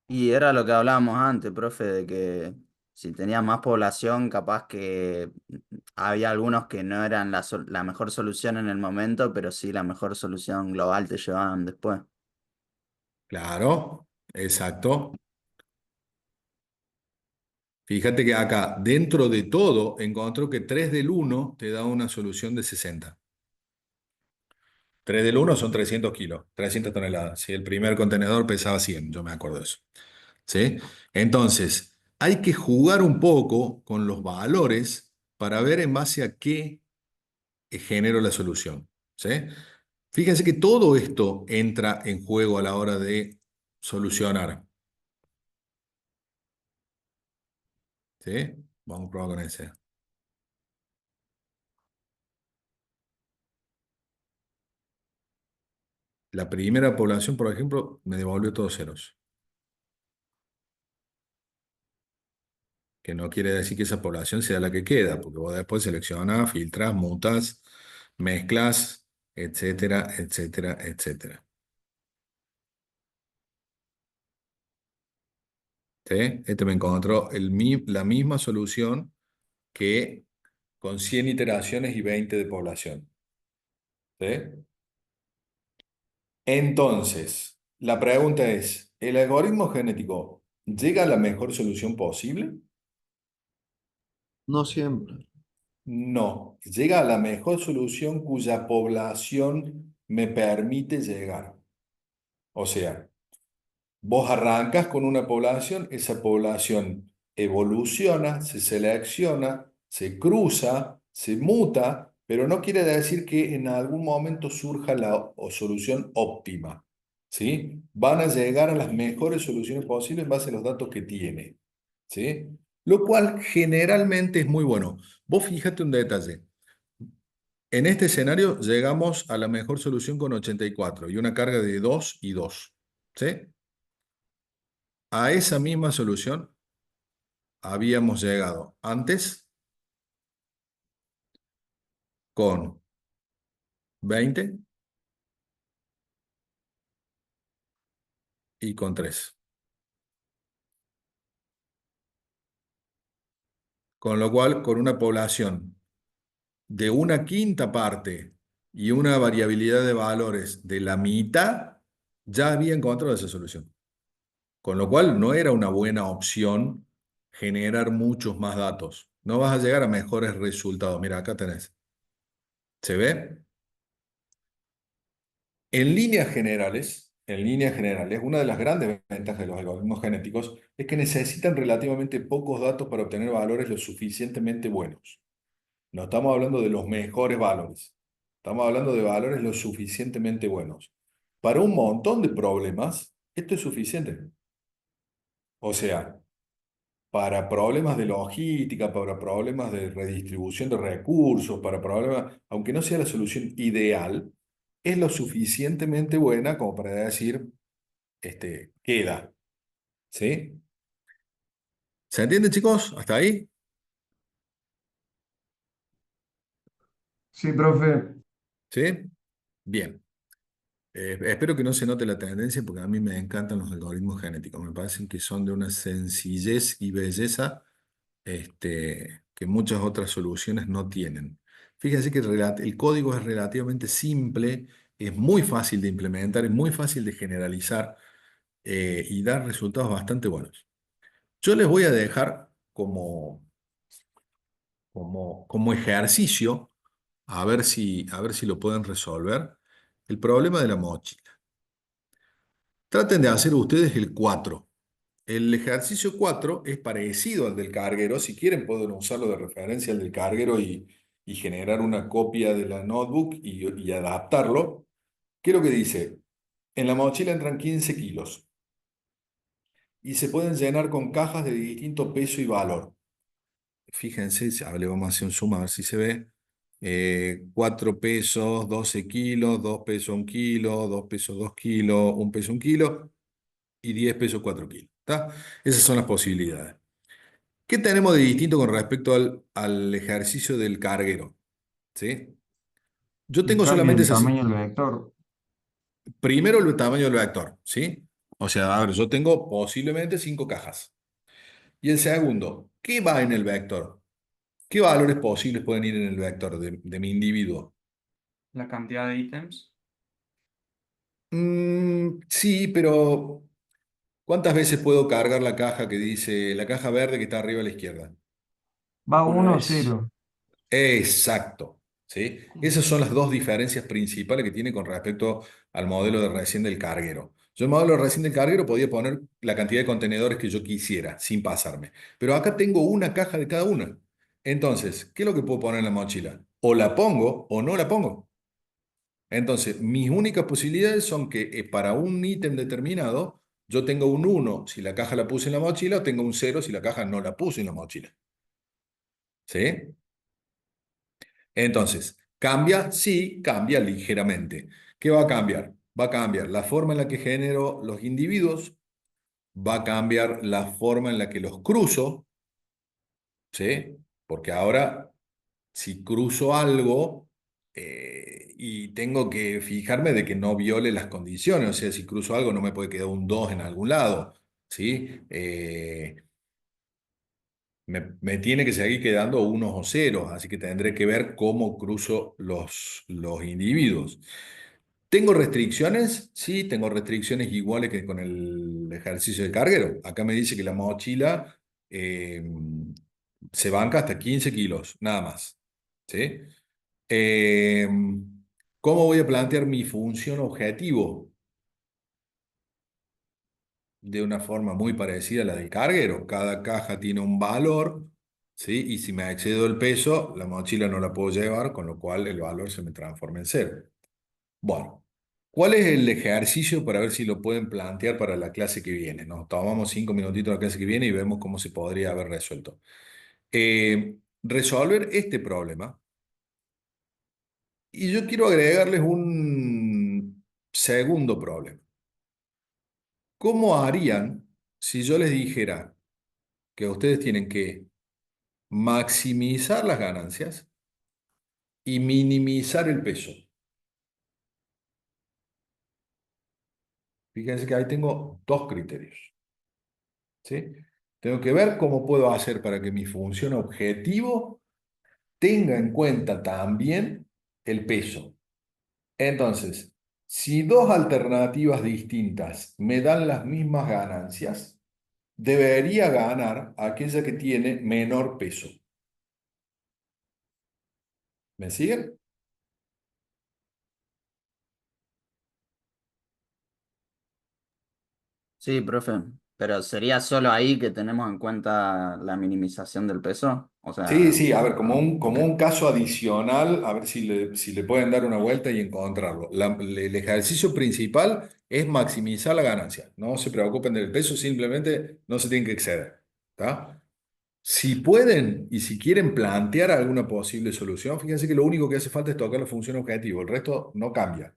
Y era lo que hablábamos antes, profe, de que si tenías más población, capaz que había algunos que no eran la mejor solución en el momento, pero sí la mejor solución global te llevaban después. Claro, exacto. Fíjate que acá, dentro de todo, encontró que 3 del 1 te da una solución de 60. 3 del 1 son 300 kilos, 300 toneladas. Si el primer contenedor pesaba 100, yo me acuerdo de eso. ¿Sí? Entonces, hay que jugar un poco con los valores para ver en base a qué genero la solución. ¿Sí? Fíjense que todo esto entra en juego a la hora de solucionar. ¿Sí? Vamos a probar con ese. La primera población, por ejemplo, me devolvió todos ceros. Que no quiere decir que esa población sea la que queda, porque vos después seleccionás, filtrás, mutas, mezclas, etcétera, etcétera, etcétera. ¿Sí? Este me encontró la misma solución que con 100 iteraciones y 20 de población. ¿Sí? Entonces, la pregunta es, ¿el algoritmo genético llega a la mejor solución posible? No siempre. No, llega a la mejor solución cuya población me permite llegar. O sea, vos arrancas con una población, esa población evoluciona, se selecciona, se cruza, se muta, pero no quiere decir que en algún momento surja la solución óptima. ¿Sí? Van a llegar a las mejores soluciones posibles en base a los datos que tiene. ¿Sí? Lo cual generalmente es muy bueno. Vos fíjate un detalle. En este escenario llegamos a la mejor solución con 84 y una carga de 2 y 2. ¿Sí? A esa misma solución habíamos llegado antes con 20 y con 3. Con lo cual, con una población de una quinta parte y una variabilidad de valores de la mitad, ya había encontrado esa solución. Con lo cual, no era una buena opción generar muchos más datos. No vas a llegar a mejores resultados. Mira, acá tenés. ¿Se ve? En líneas generales, una de las grandes ventajas de los algoritmos genéticos es que necesitan relativamente pocos datos para obtener valores lo suficientemente buenos. No estamos hablando de los mejores valores, estamos hablando de valores lo suficientemente buenos. Para un montón de problemas, esto es suficiente. O sea, para problemas de logística, para problemas de redistribución de recursos, para problemas, aunque no sea la solución ideal, es lo suficientemente buena como para decir, queda. ¿Sí? ¿Se entiende, chicos? ¿Hasta ahí? Sí, profe. ¿Sí? Bien. Espero que no se note la tendencia porque a mí me encantan los algoritmos genéticos. Me parecen que son de una sencillez y belleza que muchas otras soluciones no tienen. Fíjense que el código es relativamente simple, es muy fácil de implementar, es muy fácil de generalizar y dar resultados bastante buenos. Yo les voy a dejar como ejercicio, a ver si lo pueden resolver, el problema de la mochila. Traten de hacer ustedes el 4. El ejercicio 4 es parecido al del carguero. Si quieren, pueden usarlo de referencia al del carguero y generar una copia de la notebook y adaptarlo. ¿Qué es lo que dice? En la mochila entran 15 kilos y se pueden llenar con cajas de distinto peso y valor. Fíjense, le vamos a hacer un zoom a ver si se ve. 4 pesos, 12 kilos, 2 pesos 1 kilo, 2 pesos 2 kilos, 1 peso 1 kilo y 10 pesos 4 kilos. ¿Está? Esas son las posibilidades. ¿Qué tenemos de distinto con respecto al ejercicio del carguero? ¿Sí? Yo Y tengo cambia solamente el esas. tamaño del vector. Primero el tamaño del vector, ¿sí? O sea, a ver, yo tengo posiblemente 5 cajas. Y el segundo, ¿qué va en el vector? ¿Qué valores posibles pueden ir en el vector de mi individuo? La cantidad de ítems. Sí, pero ¿cuántas veces puedo cargar la caja que dice, la caja verde que está arriba a la izquierda? Va Una 1, vez. 0. Exacto, ¿sí? Esas son las dos diferencias principales que tiene con respecto al modelo de recién del carguero. Yo el modelo de recién del carguero podía poner la cantidad de contenedores que yo quisiera, sin pasarme. Pero acá tengo una caja de cada una. Entonces, ¿qué es lo que puedo poner en la mochila? O la pongo o no la pongo. Entonces, mis únicas posibilidades son que para un ítem determinado, yo tengo un 1 si la caja la puse en la mochila, o tengo un 0 si la caja no la puse en la mochila. ¿Sí? Entonces, ¿cambia? Sí, cambia ligeramente. ¿Qué va a cambiar? Va a cambiar la forma en la que genero los individuos, va a cambiar la forma en la que los cruzo, ¿sí? Porque ahora, si cruzo algo y tengo que fijarme de que no viole las condiciones, o sea, si cruzo algo no me puede quedar un 2 en algún lado, ¿sí? Me tiene que seguir quedando unos o ceros, así que tendré que ver cómo cruzo los individuos. ¿Tengo restricciones? Sí, tengo restricciones iguales que con el ejercicio de carguero. Acá me dice que la mochila eh, se banca hasta 15 kilos, nada más. ¿Sí? Eh, ¿Cómo voy a plantear mi función objetivo? De una forma muy parecida a la del carguero. Cada caja tiene un valor, ¿sí? Y si me excedo el peso, la mochila no la puedo llevar, con lo cual el valor se me transforma en cero. Bueno, ¿cuál es el ejercicio para ver si lo pueden plantear para la clase que viene? Nos tomamos 5 minutitos de la clase que viene y vemos cómo se podría haber resuelto. Resolver este problema. Y yo quiero agregarles un segundo problema. ¿Cómo harían si yo les dijera que ustedes tienen que maximizar las ganancias y minimizar el peso? Fíjense que ahí tengo dos criterios, ¿sí? Tengo que ver cómo puedo hacer para que mi función objetivo tenga en cuenta también el peso. Entonces, si dos alternativas distintas me dan las mismas ganancias, debería ganar aquella que tiene menor peso. ¿Me siguen? Sí, profe, pero ¿sería solo ahí que tenemos en cuenta la minimización del peso? O Sí, sea, sí, a ver, como un caso adicional, a ver si le pueden dar una vuelta y encontrarlo. El ejercicio principal es maximizar la ganancia. No se preocupen del peso, simplemente no se tienen que exceder. ¿Está? Si pueden y si quieren plantear alguna posible solución, fíjense que lo único que hace falta es tocar la función objetivo, el resto no cambia.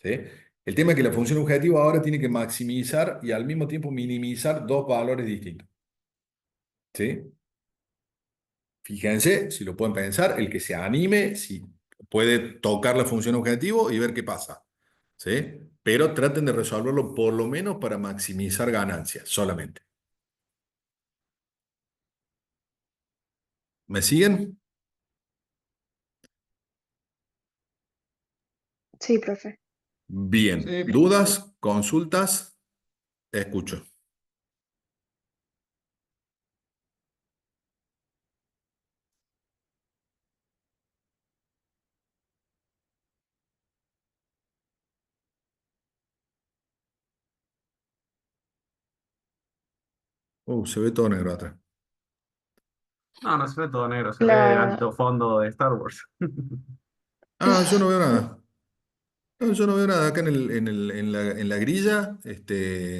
¿Sí? El tema es que la función objetivo ahora tiene que maximizar y al mismo tiempo minimizar dos valores distintos. ¿Sí? Fíjense, si lo pueden pensar, el que se anime, si puede tocar la función objetivo y ver qué pasa. ¿Sí? Pero traten de resolverlo por lo menos para maximizar ganancias, solamente. ¿Me siguen? Sí, profe. Bien. Sí, ¿Dudas? ¿Consultas? Escucho. Se ve todo negro atrás. No, no se ve todo negro, se ve La, alto fondo de Star Wars. Ah, yo no veo nada. No, yo no veo nada. Acá en la grilla,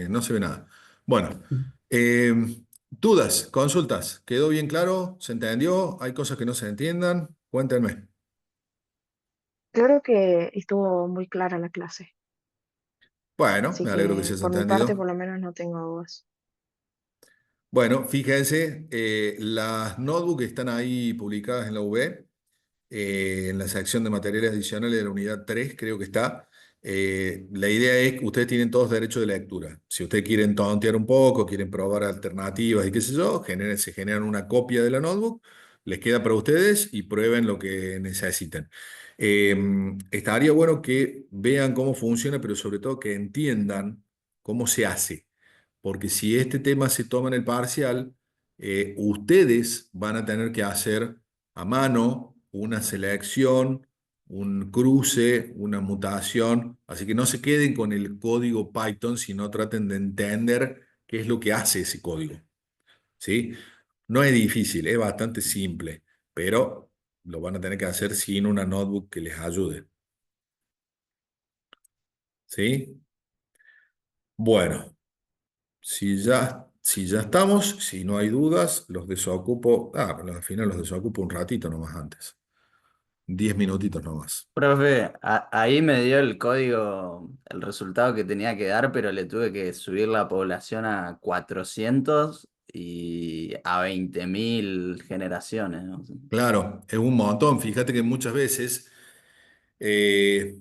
no se ve nada. Bueno, eh, dudas, consultas. ¿Quedó bien claro? ¿Se entendió? ¿Hay cosas que no se entiendan? Cuéntenme. creo que estuvo muy clara la clase, Bueno, así me alegro que se que haya por mi parte por entendido. lo menos no tengo dudas. Bueno, fíjense, las notebooks están ahí publicadas en la UB. En la sección de materiales adicionales de la unidad 3 creo que está. La idea es que ustedes tienen todos derecho de lectura. Si ustedes quieren tontear un poco, quieren probar alternativas y qué sé yo, se generan una copia de la notebook, les queda para ustedes y prueben lo que necesiten. Estaría bueno que vean cómo funciona, pero sobre todo que entiendan cómo se hace. Porque si este tema se toma en el parcial, ustedes van a tener que hacer a mano una selección, un cruce, una mutación. Así que no se queden con el código Python, sino traten de entender qué es lo que hace ese código. ¿Sí? No es difícil, es bastante simple, pero lo van a tener que hacer sin una notebook que les ayude. ¿Sí? Bueno, si ya estamos, si no hay dudas, los desocupo. Pero al final los desocupo un ratito nomás antes. 10 minutitos nomás. profe, ahí me dio el código, el resultado que tenía que dar, pero le tuve que subir la población a 400 y a 20.000 generaciones, ¿no? Claro, es un montón. Fíjate que muchas veces eh,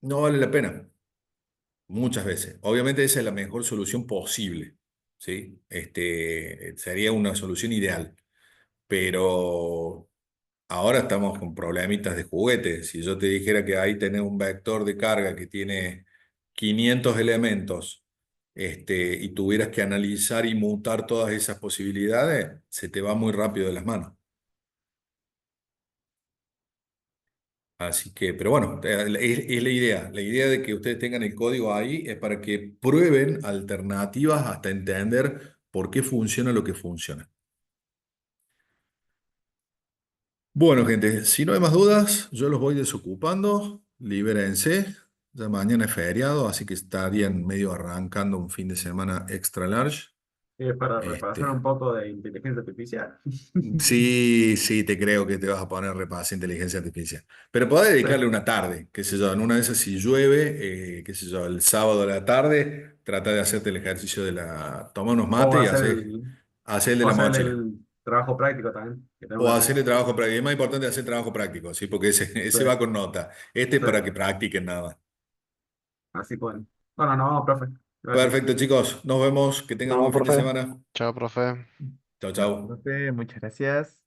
no vale la pena. Muchas veces. Obviamente esa es la mejor solución posible. ¿Sí? Sería una solución ideal. Pero ahora estamos con problemitas de juguete. Si yo te dijera que ahí tenés un vector de carga que tiene 500 elementos, y tuvieras que analizar y mutar todas esas posibilidades, se te va muy rápido de las manos. Así que, pero bueno, es la idea. La idea de que ustedes tengan el código ahí es para que prueben alternativas hasta entender por qué funciona lo que funciona. Bueno, gente, si no hay más dudas, yo los voy desocupando. Libérense. Ya mañana es feriado, así que estarían medio arrancando un fin de semana extra large. Para repasar Este, un poco de inteligencia artificial. sí, sí, te creo que te vas a poner a repasar inteligencia artificial. Pero podés Sí. dedicarle una tarde, qué sé yo, en una de esas si llueve, qué sé yo, el sábado a la tarde, trata de hacerte el ejercicio de toma unos O mates y hacer hacer el de o la hacer mochila. el trabajo práctico también, que tenemos O que hacer hacer. el trabajo práctico. Es más importante hacer trabajo práctico, ¿sí? Porque Sí, ese va con nota. Este es sí. para que practiquen nada. Así pueden. Bueno, no, profe. Gracias. Perfecto, chicos. Nos vemos. Que tengan No, buen fin de profe. semana. Chao, profe. Chao, Bueno, chao. profe, muchas gracias.